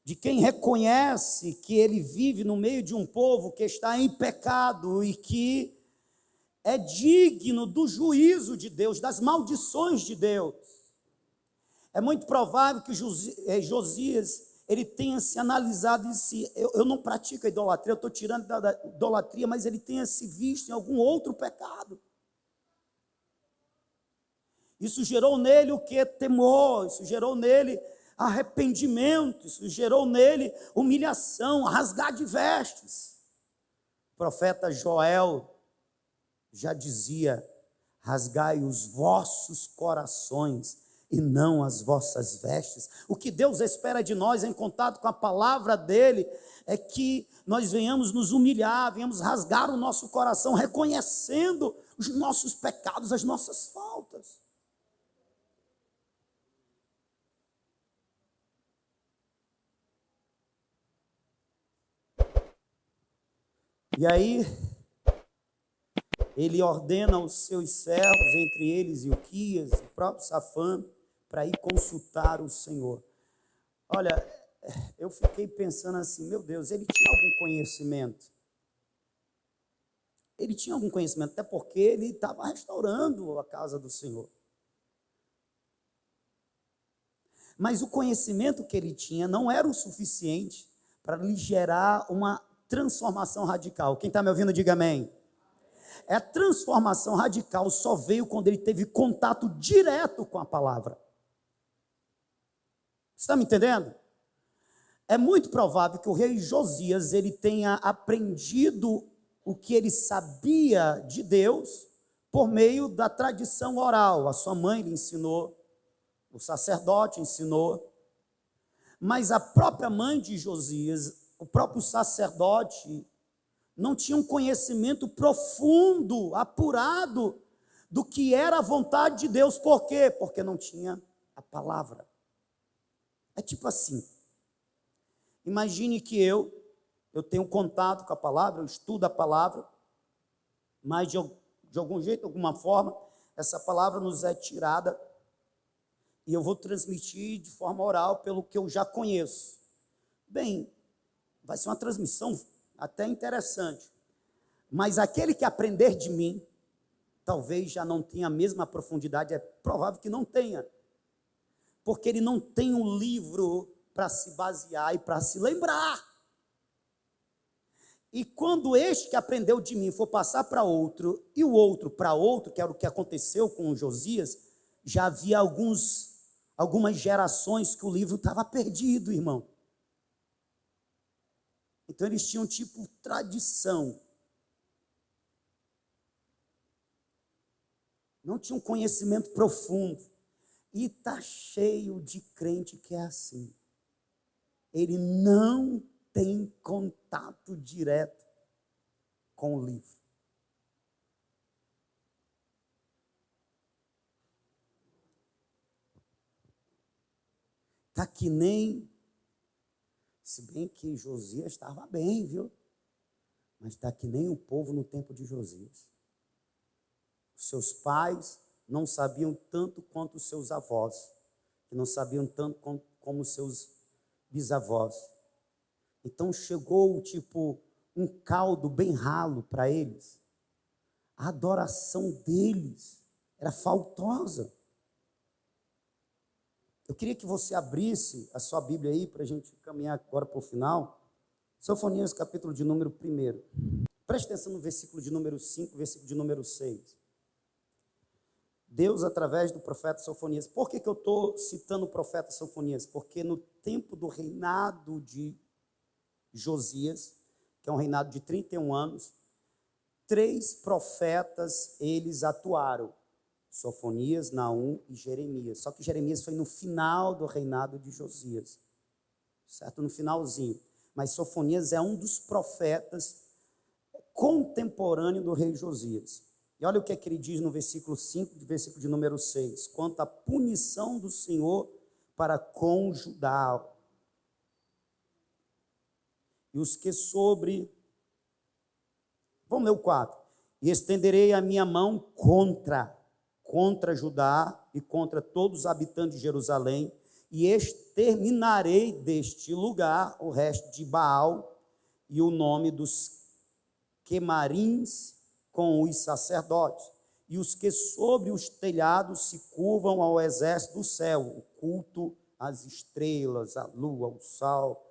S1: de quem reconhece que ele vive no meio de um povo que está em pecado e que é digno do juízo de Deus, das maldições de Deus. É muito provável que Josias ele tenha se analisado e disse, eu não pratico a idolatria, eu estou tirando da idolatria, mas ele tenha se visto em algum outro pecado. Isso gerou nele o que? Temor, isso gerou nele arrependimento, isso gerou nele humilhação, rasgar de vestes. O profeta Joel já dizia, rasgai os vossos corações e não as vossas vestes. O que Deus espera de nós em contato com a palavra dele é que nós venhamos nos humilhar, venhamos rasgar o nosso coração, reconhecendo os nossos pecados, as nossas faltas. E aí, ele ordena aos seus servos, entre eles Ilquias, o próprio Safã, para ir consultar o Senhor. Olha, eu fiquei pensando assim, meu Deus, ele tinha algum conhecimento? Ele tinha algum conhecimento, até porque ele estava restaurando a casa do Senhor. Mas o conhecimento que ele tinha não era o suficiente para lhe gerar uma transformação radical. Quem está me ouvindo, diga amém. A transformação radical só veio quando ele teve contato direto com a palavra. Você está me entendendo? É muito provável que o rei Josias ele tenha aprendido o que ele sabia de Deus por meio da tradição oral. A sua mãe lhe ensinou, o sacerdote ensinou, mas a própria mãe de Josias, o próprio sacerdote, não tinha um conhecimento profundo, apurado, do que era a vontade de Deus. Por quê? Porque não tinha a palavra. É tipo assim, imagine que eu tenho contato com a palavra, eu estudo a palavra, mas de algum jeito, de alguma forma, essa palavra nos é tirada e eu vou transmitir de forma oral pelo que eu já conheço. Bem, vai ser uma transmissão até interessante, mas aquele que aprender de mim, talvez já não tenha a mesma profundidade, é provável que não tenha, porque ele não tem um livro para se basear e para se lembrar. E quando este que aprendeu de mim for passar para outro, e o outro para outro, que era o que aconteceu com Josias, já havia algumas gerações que o livro estava perdido, irmão. Então eles tinham tipo tradição. Não tinham conhecimento profundo. E está cheio de crente que é assim. Ele não tem contato direto com o livro. Está que nem, se bem que Josias estava bem, viu? Mas está que nem o povo no tempo de Josias. Os seus pais não sabiam tanto quanto os seus avós, que não sabiam tanto como os seus bisavós. Então chegou tipo um caldo bem ralo para eles. A adoração deles era faltosa. Eu queria que você abrisse a sua Bíblia aí para a gente caminhar agora para o final. Sofonias, capítulo de número 1. Preste atenção no versículo de número 5, versículo de número 6. Deus, através do profeta Sofonias. Por que eu estou citando o profeta Sofonias? Porque no tempo do reinado de Josias, que é um reinado de 31 anos, 3 profetas eles atuaram. Sofonias, Naum e Jeremias. Só que Jeremias foi no final do reinado de Josias, certo? No finalzinho. Mas Sofonias é um dos profetas contemporâneo do rei Josias. E olha o que é que ele diz no versículo 5, versículo de número 6. Quanto à punição do Senhor para com Judá. E os que sobre Vamos ler o 4. E estenderei a minha mão contra Judá e contra todos os habitantes de Jerusalém, e exterminarei deste lugar o resto de Baal e o nome dos quemarins com os sacerdotes, e os que sobre os telhados se curvam ao exército do céu, o culto às estrelas, à lua, ao sol,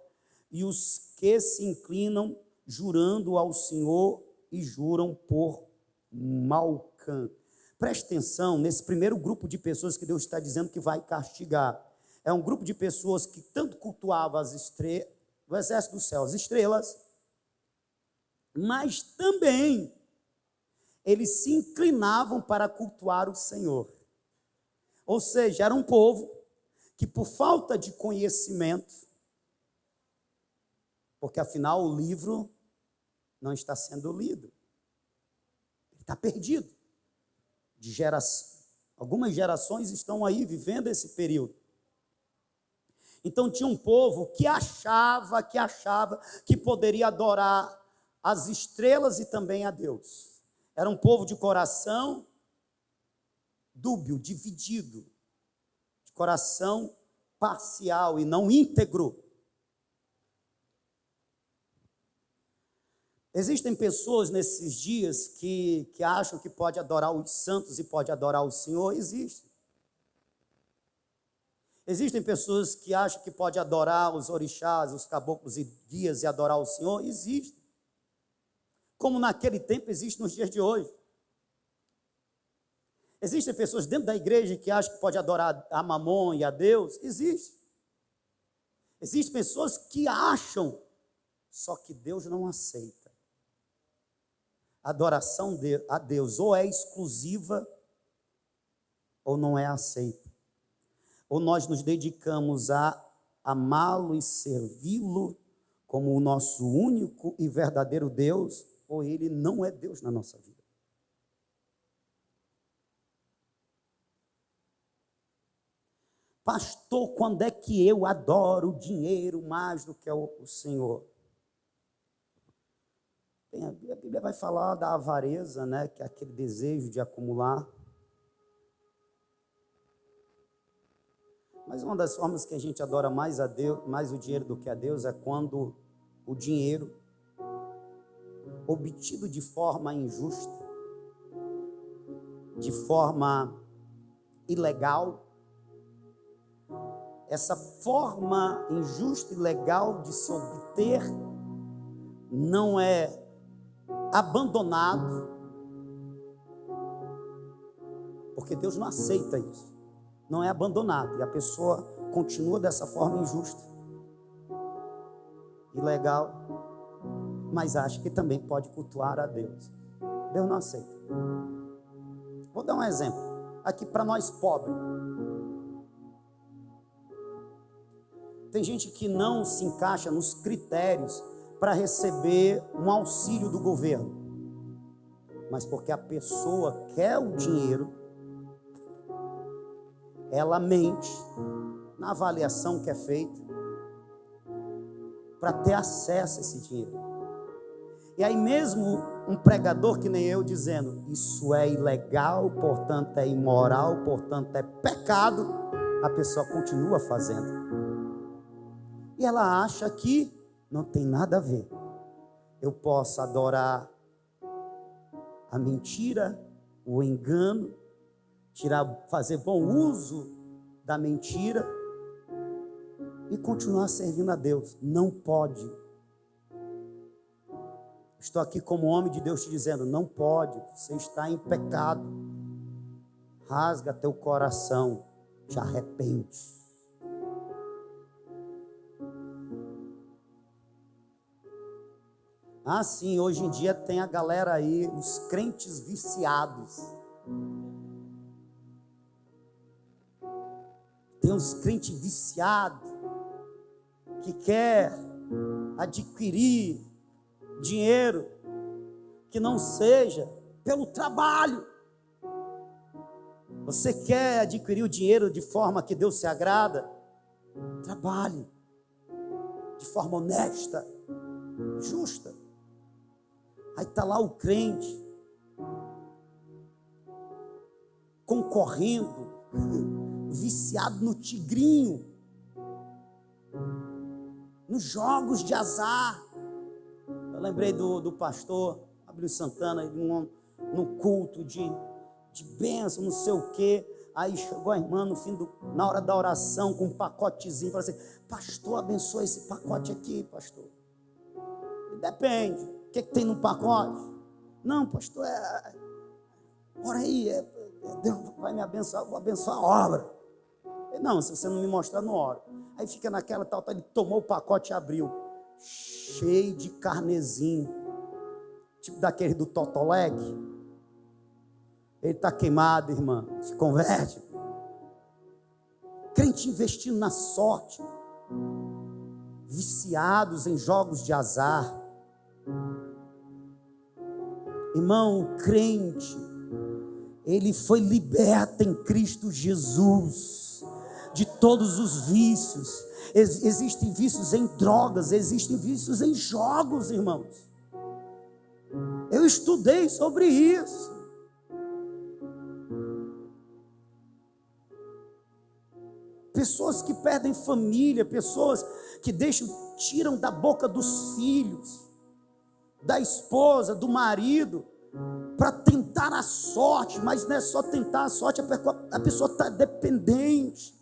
S1: e os que se inclinam jurando ao Senhor e juram por Malcã. Preste atenção nesse primeiro grupo de pessoas que Deus está dizendo que vai castigar. É um grupo de pessoas que tanto cultuava as estrelas, o exército do céu, as estrelas, mas também eles se inclinavam para cultuar o Senhor. Ou seja, era um povo que, por falta de conhecimento, porque afinal o livro não está sendo lido, ele está perdido. Algumas gerações estão aí vivendo esse período. Então tinha um povo que achava que poderia adorar as estrelas e também a Deus. Era um povo de coração dúbio, dividido, de coração parcial e não íntegro. Existem pessoas nesses dias que acham que pode adorar os santos e pode adorar o Senhor. Existem pessoas que acham que pode adorar os orixás, os caboclos e guias e adorar o Senhor. Existe. Como naquele tempo existe nos dias de hoje. Existem pessoas dentro da igreja que acham que pode adorar a Mamon e a Deus. Existe. Existem pessoas que acham, só que Deus não aceita. A adoração a Deus ou é exclusiva ou não é aceita. Ou nós nos dedicamos a amá-lo e servi-lo como o nosso único e verdadeiro Deus, ou ele não é Deus na nossa vida. Pastor, quando é que eu adoro o dinheiro mais do que o Senhor? A Bíblia vai falar da avareza, né, que é aquele desejo de acumular. Mas uma das formas que a gente adora mais a Deus, mais o dinheiro do que a Deus, é quando o dinheiro, obtido de forma injusta, de forma ilegal, essa forma injusta e ilegal de se obter não é abandonado, porque Deus não aceita isso. Não é abandonado, e a pessoa continua dessa forma injusta, ilegal, mas acha que também pode cultuar a Deus. Deus não aceita. Vou dar um exemplo aqui para nós pobres. Tem gente que não se encaixa nos critérios para receber um auxílio do governo, mas porque a pessoa quer o dinheiro, ela mente na avaliação que é feita para ter acesso a esse dinheiro. E aí mesmo um pregador que nem eu dizendo, isso é ilegal, portanto é imoral, portanto é pecado, a pessoa continua fazendo. E ela acha que não tem nada a ver. Eu posso adorar a mentira, o engano, fazer bom uso da mentira e continuar servindo a Deus. Não pode. Estou aqui como homem de Deus te dizendo, não pode, você está em pecado. Rasga teu coração, te arrepende. Ah, sim, hoje em dia tem a galera aí, os crentes viciados. Tem uns crentes viciados que quer adquirir dinheiro que não seja pelo trabalho. Você quer adquirir o dinheiro de forma que Deus se agrada? Trabalhe de forma honesta, justa. Aí está lá o crente, concorrendo, viciado no tigrinho, nos jogos de azar. Eu lembrei do pastor Abílio Santana, no culto de bênção, não sei o quê. Aí chegou a irmã na hora da oração, com um pacotezinho, falou assim: pastor, abençoa esse pacote aqui, pastor. E depende, o que tem no pacote? Não, pastor, ora aí, Deus vai me abençoar, eu vou abençoar a obra. Não, se você não me mostrar, não oro. Aí fica naquela tal, ele tomou o pacote e abriu, cheio de carnezinho, tipo daquele do Totolec. Ele está queimado, irmã, se converte. Crente investindo na sorte, viciados em jogos de azar. Irmão, o crente, ele foi liberto em Cristo Jesus de todos os vícios. Existem vícios em drogas, existem vícios em jogos, irmãos. Eu estudei sobre isso. Pessoas que perdem família, pessoas que tiram da boca dos filhos, da esposa, do marido, para tentar a sorte. Mas não é só tentar a sorte, a pessoa está dependente.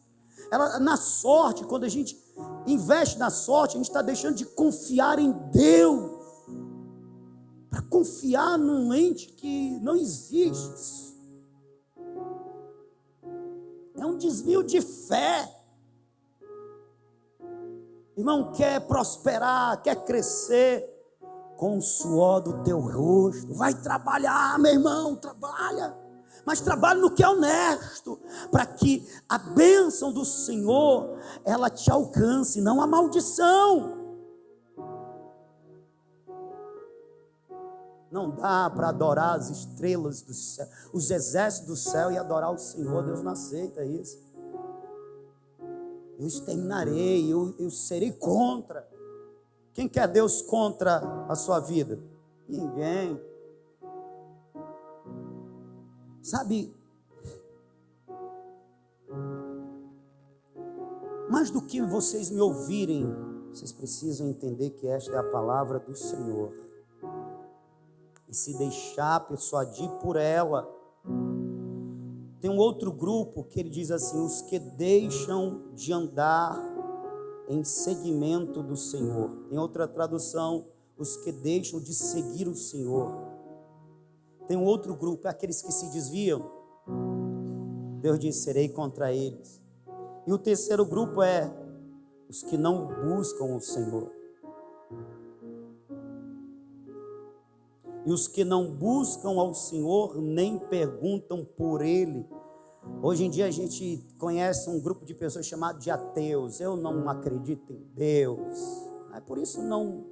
S1: Na sorte, quando a gente investe na sorte, a gente está deixando de confiar em Deus, para confiar num ente que não existe. É um desvio de fé. Irmão, quer prosperar, quer crescer, com o suor do teu rosto, vai trabalhar, meu irmão, trabalha, mas trabalha no que é honesto, para que a bênção do Senhor, ela te alcance, não a maldição. Não dá para adorar as estrelas do céu, os exércitos do céu, e adorar o Senhor. Deus não aceita isso. Eu exterminarei, eu serei contra. Quem quer Deus contra a sua vida? Ninguém. Sabe, mais do que vocês me ouvirem, vocês precisam entender que esta é a palavra do Senhor. E se deixar persuadir por ela. Tem um outro grupo que ele diz assim: os que deixam de andar em seguimento do Senhor. Tem outra tradução: os que deixam de seguir o Senhor. Tem um outro grupo, aqueles que se desviam. Deus diz: serei contra eles. E o terceiro grupo é os que não buscam o Senhor. E os que não buscam ao Senhor nem perguntam por Ele. Hoje em dia a gente conhece um grupo de pessoas chamado de ateus. Eu não acredito em Deus. Por isso não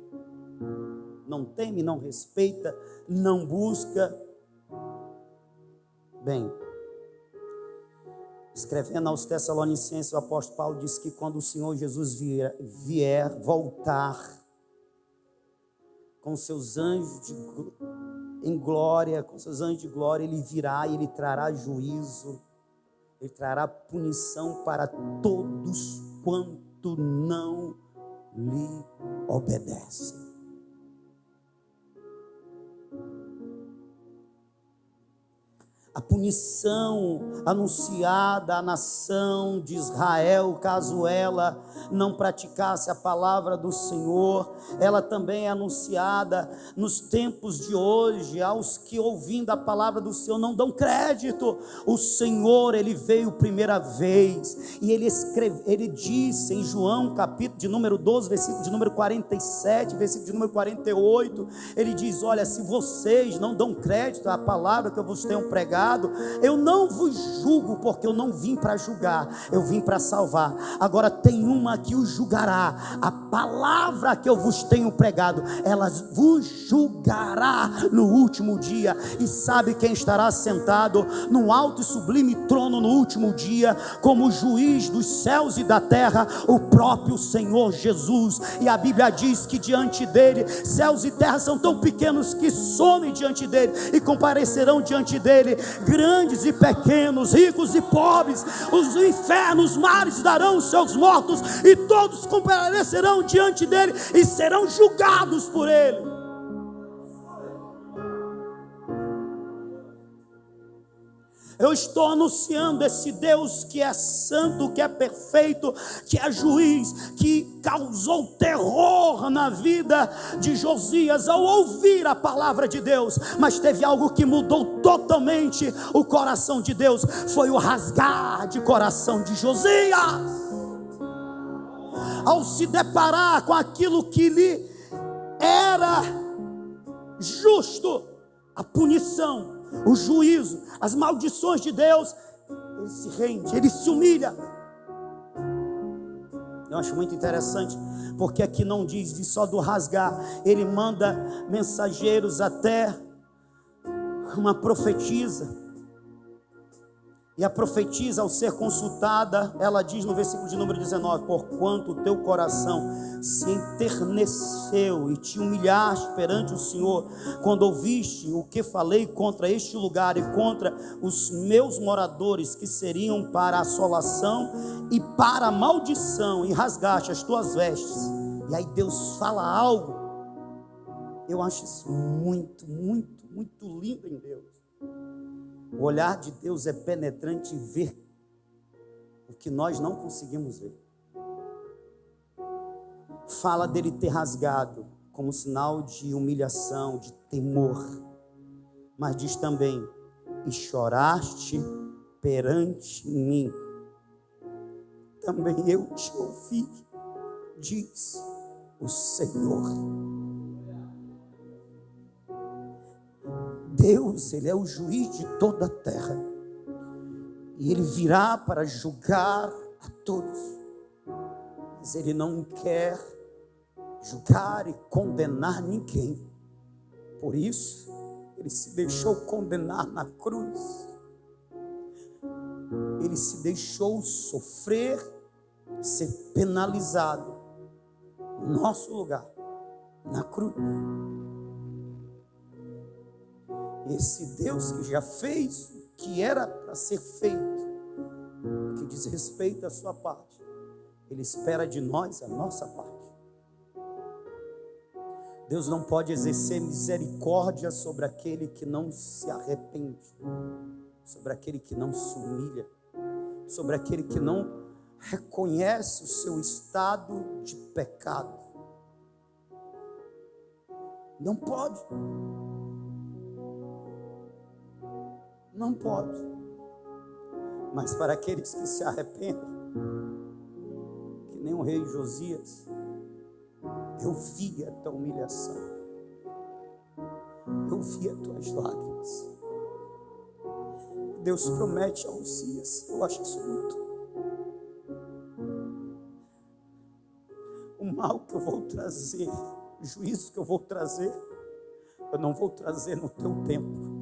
S1: teme, não respeita, não busca. Bem, escrevendo aos Tessalonicenses, o apóstolo Paulo diz que quando o Senhor Jesus vier voltar com seus anjos em glória, com seus anjos de glória, ele virá e ele trará juízo, ele trará punição para todos quanto não lhe obedecem. A punição anunciada à nação de Israel, caso ela não praticasse a palavra do Senhor, ela também é anunciada nos tempos de hoje, aos que ouvindo a palavra do Senhor não dão crédito. O Senhor, Ele veio primeira vez, e Ele disse em João, capítulo de número 12, versículo de número 47, versículo de número 48, Ele diz: olha, se vocês não dão crédito à palavra que eu vos tenho pregado, pecado. Eu não vos julgo, porque eu não vim para julgar, eu vim para salvar. Agora tem uma que os julgará. A palavra que eu vos tenho pregado, ela vos julgará no último dia. E sabe quem estará sentado no alto e sublime trono no último dia, como juiz dos céus e da terra? O próprio Senhor Jesus. E a Bíblia diz que diante dele, céus e terra são tão pequenos que somem diante dele, e comparecerão diante dele grandes e pequenos, ricos e pobres. Os infernos, os mares darão os seus mortos, e todos comparecerão diante dele e serão julgados por ele. Eu estou anunciando esse Deus que é santo, que é perfeito, que é juiz, que causou terror na vida de Josias ao ouvir a palavra de Deus. Mas teve algo que mudou totalmente o coração de Deus, foi o rasgar de coração de Josias. Ao se deparar com aquilo que lhe era justo, a punição, o juízo, as maldições de Deus, ele se rende, ele se humilha. Eu acho muito interessante, porque aqui não diz só do rasgar, ele manda mensageiros até uma profetisa. E a profetisa, ao ser consultada, ela diz no versículo de número 19: porquanto o teu coração se enterneceu e te humilhaste perante o Senhor, quando ouviste o que falei contra este lugar e contra os meus moradores, que seriam para a assolação e para a maldição, e rasgaste as tuas vestes. E aí Deus fala algo. Eu acho isso muito, muito, muito lindo em Deus. O olhar de Deus é penetrante e vê o que nós não conseguimos ver. Fala dele ter rasgado como sinal de humilhação, de temor. Mas diz também: e choraste perante mim. Também eu te ouvi, diz o Senhor. Deus, ele é o juiz de toda a terra, e ele virá para julgar a todos, mas ele não quer julgar e condenar ninguém. Por isso ele se deixou condenar na cruz, ele se deixou sofrer, ser penalizado no nosso lugar, na cruz. Esse Deus que já fez o que era para ser feito, que diz respeito à sua parte, ele espera de nós a nossa parte. Deus não pode exercer misericórdia sobre aquele que não se arrepende, sobre aquele que não se humilha, sobre aquele que não reconhece o seu estado de pecado. Não pode. Não pode. Mas para aqueles que se arrependem, que nem o rei Josias, eu vi a tua humilhação, eu vi as tuas lágrimas. Deus promete a Josias, eu acho isso muito. O mal que eu vou trazer, o juízo que eu vou trazer, eu não vou trazer no teu tempo.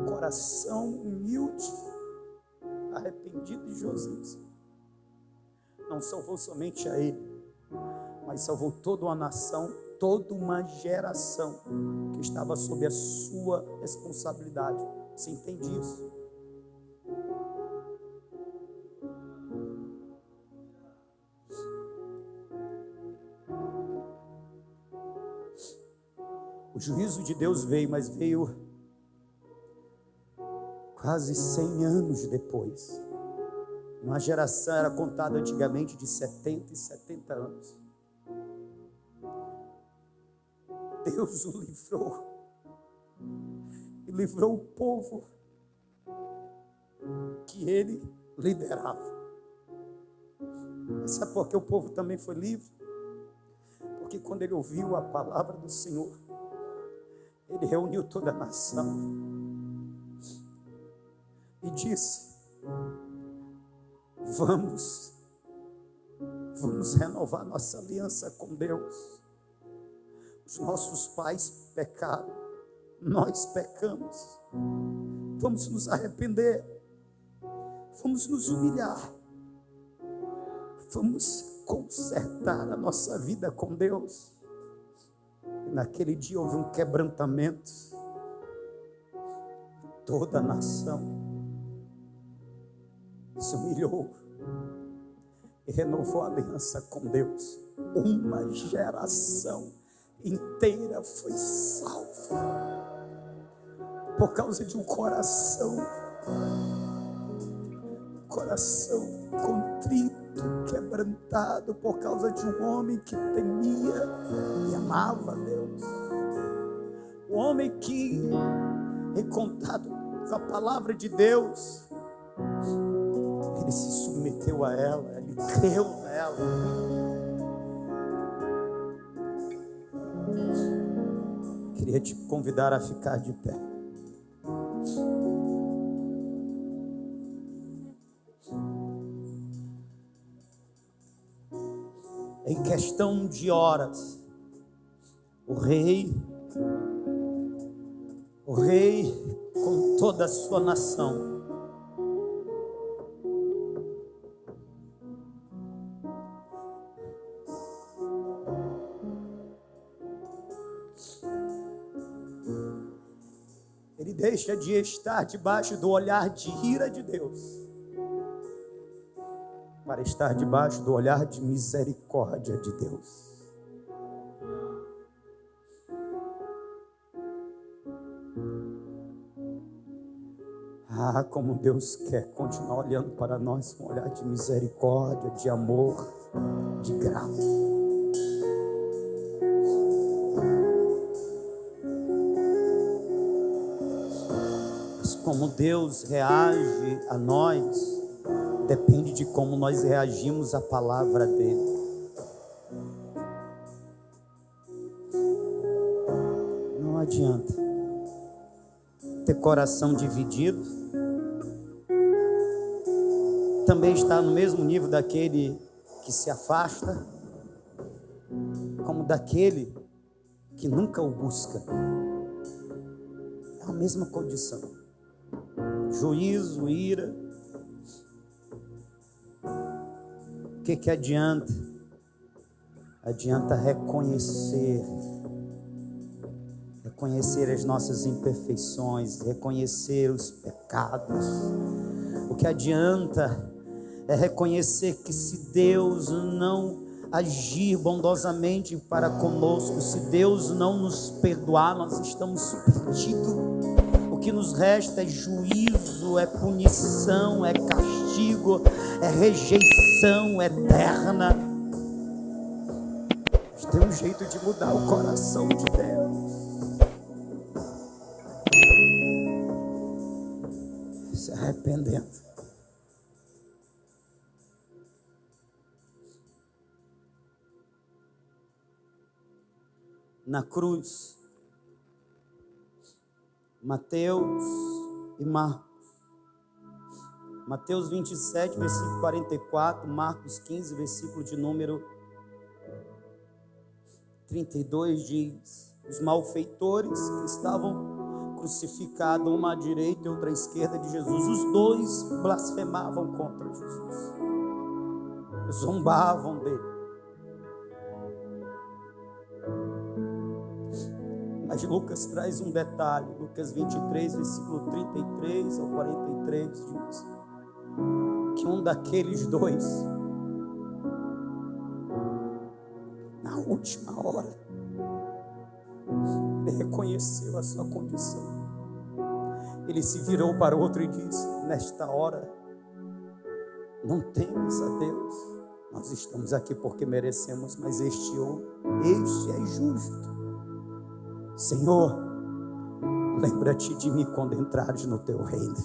S1: Coração humilde, arrependido de Josias, não salvou somente a ele, mas salvou toda uma nação, toda uma geração que estava sob a sua responsabilidade. Você entende isso? O juízo de Deus veio, mas veio quase 100 anos depois. Uma geração era contada antigamente de 70 e 70 anos. Deus o livrou. E livrou o povo que ele liderava. Mas sabe por que o povo também foi livre? Porque quando ele ouviu a palavra do Senhor, Ele reuniu toda a nação e disse: vamos renovar nossa aliança com Deus. Os nossos pais pecaram, nós pecamos, vamos nos arrepender, vamos nos humilhar, vamos consertar a nossa vida com Deus. E naquele dia houve um quebrantamento. Toda a nação se humilhou e renovou a aliança com Deus. Uma geração inteira foi salva por causa de um coração contrito, quebrantado, por causa de um homem que temia e amava a Deus. Um homem que, em contato com a palavra de Deus, ele se submeteu a ela, ele creu nela. Queria te convidar a ficar de pé. Em questão de horas, o rei com toda a sua nação ele deixa de estar debaixo do olhar de ira de Deus para estar debaixo do olhar de misericórdia de Deus. Ah, como Deus quer continuar olhando para nós com um olhar de misericórdia, de amor, de graça. Mas como Deus reage a nós, depende de como nós reagimos à palavra dele. Não adianta ter coração dividido. Também está no mesmo nível daquele que se afasta, como daquele que nunca o busca. É a mesma condição. Juízo, ira. O que adianta? Adianta reconhecer as nossas imperfeições, reconhecer os pecados. O que adianta é reconhecer que se Deus não agir bondosamente para conosco, se Deus não nos perdoar, nós estamos perdidos. O que nos resta é juízo, é punição, é castigo, é rejeição eterna. Mas tem um jeito de mudar o coração de Deus. Se arrependendo. Na cruz, Mateus e Marcos. Mateus 27, versículo 44, Marcos 15, versículo de número 32 diz: os malfeitores que estavam crucificados, uma à direita e outra à esquerda de Jesus, os dois blasfemavam contra Jesus, zombavam dele. Mas Lucas traz um detalhe. Lucas 23, versículo 33 ao 43 diz que um daqueles dois, na última hora, ele reconheceu a sua condição. Ele se virou para o outro e disse: nesta hora, não temas a Deus. Nós estamos aqui porque merecemos, mas este é justo. Senhor, lembra-te de mim quando entrares no teu reino.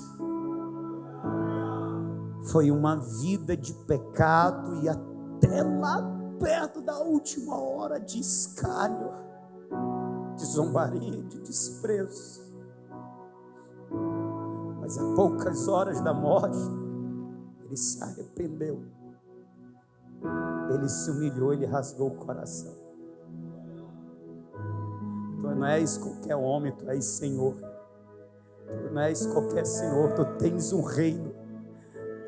S1: Foi uma vida de pecado e até lá perto da última hora de escárnio, de zombaria e de desprezo. Mas a poucas horas da morte, ele se arrependeu. Ele se humilhou, ele rasgou o coração. Tu não és qualquer homem, tu és Senhor. Tu não és qualquer Senhor, tu tens um reino.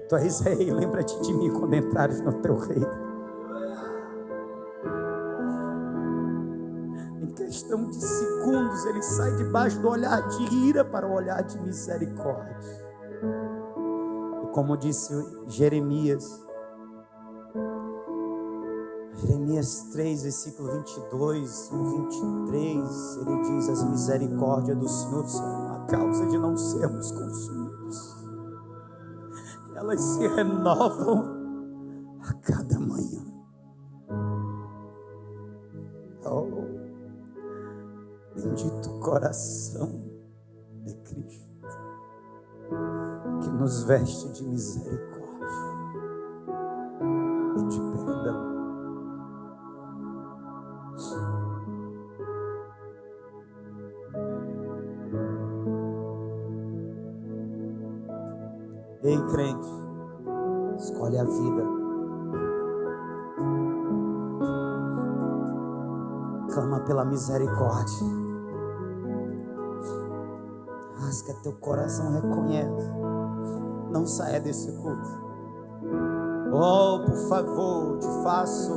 S1: Tu és rei, lembra-te de mim quando entrares no teu reino. Em questão de segundos, ele sai debaixo do olhar de ira para o olhar de misericórdia. E como disse Jeremias 3, versículo 22 e 23, ele diz: as misericórdias do Senhor são a causa de não sermos consumidos. Elas se renovam a cada manhã. Oh, bendito coração de Cristo, que nos veste de misericórdia e de perdão. Ei, crente, escolhe a vida. Clama pela misericórdia. Rasga teu coração, reconhece. Não saia desse culto. Oh, por favor, te faço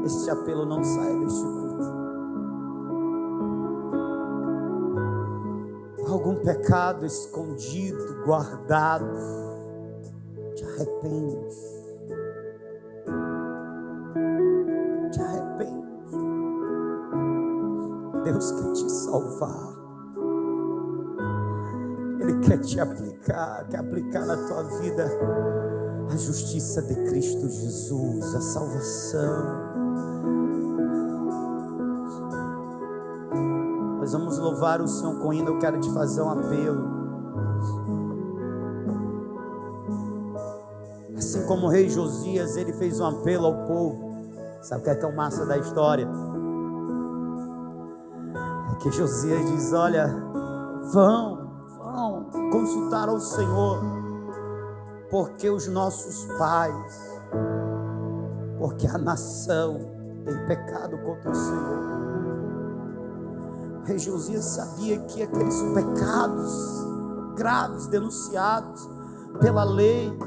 S1: este apelo, não saia deste culto. Algum pecado escondido, guardado, te arrepende. Te arrepende. Deus quer te salvar. Ele quer te aplicar, quer aplicar na tua vida a justiça de Cristo Jesus, a salvação. Nós vamos louvar o Senhor com hino. Eu quero te fazer um apelo. Assim como o rei Josias, ele fez um apelo ao povo. Sabe o que é o massa da história? É que Josias diz: olha, vão consultar ao Senhor, porque os nossos pais, porque a nação tem pecado contra o Senhor. O rei Josias sabia que aqueles pecados graves denunciados pela lei,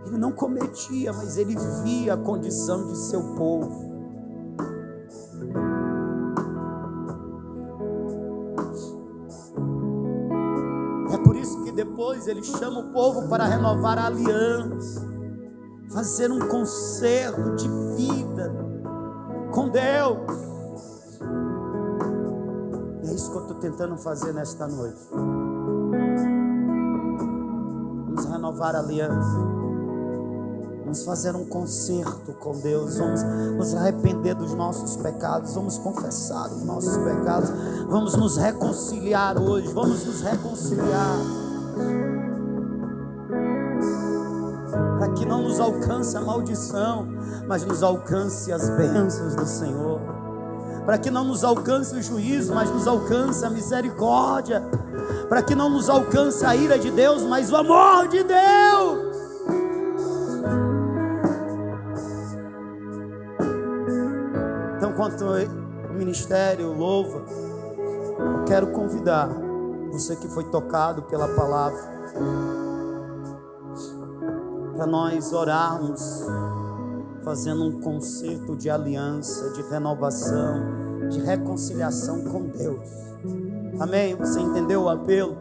S1: ele não cometia, mas ele via a condição de seu povo. É por isso que depois ele chama o povo para renovar a aliança, fazer um concerto de vida com Deus. E é isso que eu estou tentando fazer nesta noite. Vamos renovar a aliança. Vamos fazer um concerto com Deus. Vamos nos arrepender dos nossos pecados. Vamos confessar os nossos pecados. Vamos nos reconciliar hoje. Vamos nos reconciliar. Para que não nos alcance a maldição, mas nos alcance as bênçãos do Senhor. Para que não nos alcance o juízo, mas nos alcance a misericórdia. Para que não nos alcance a ira de Deus, mas o amor de Deus. Então, enquanto o ministério louva, eu quero convidar você que foi tocado pela palavra, para nós orarmos, fazendo um concerto de aliança, de renovação, de reconciliação com Deus. Amém? Você entendeu o apelo?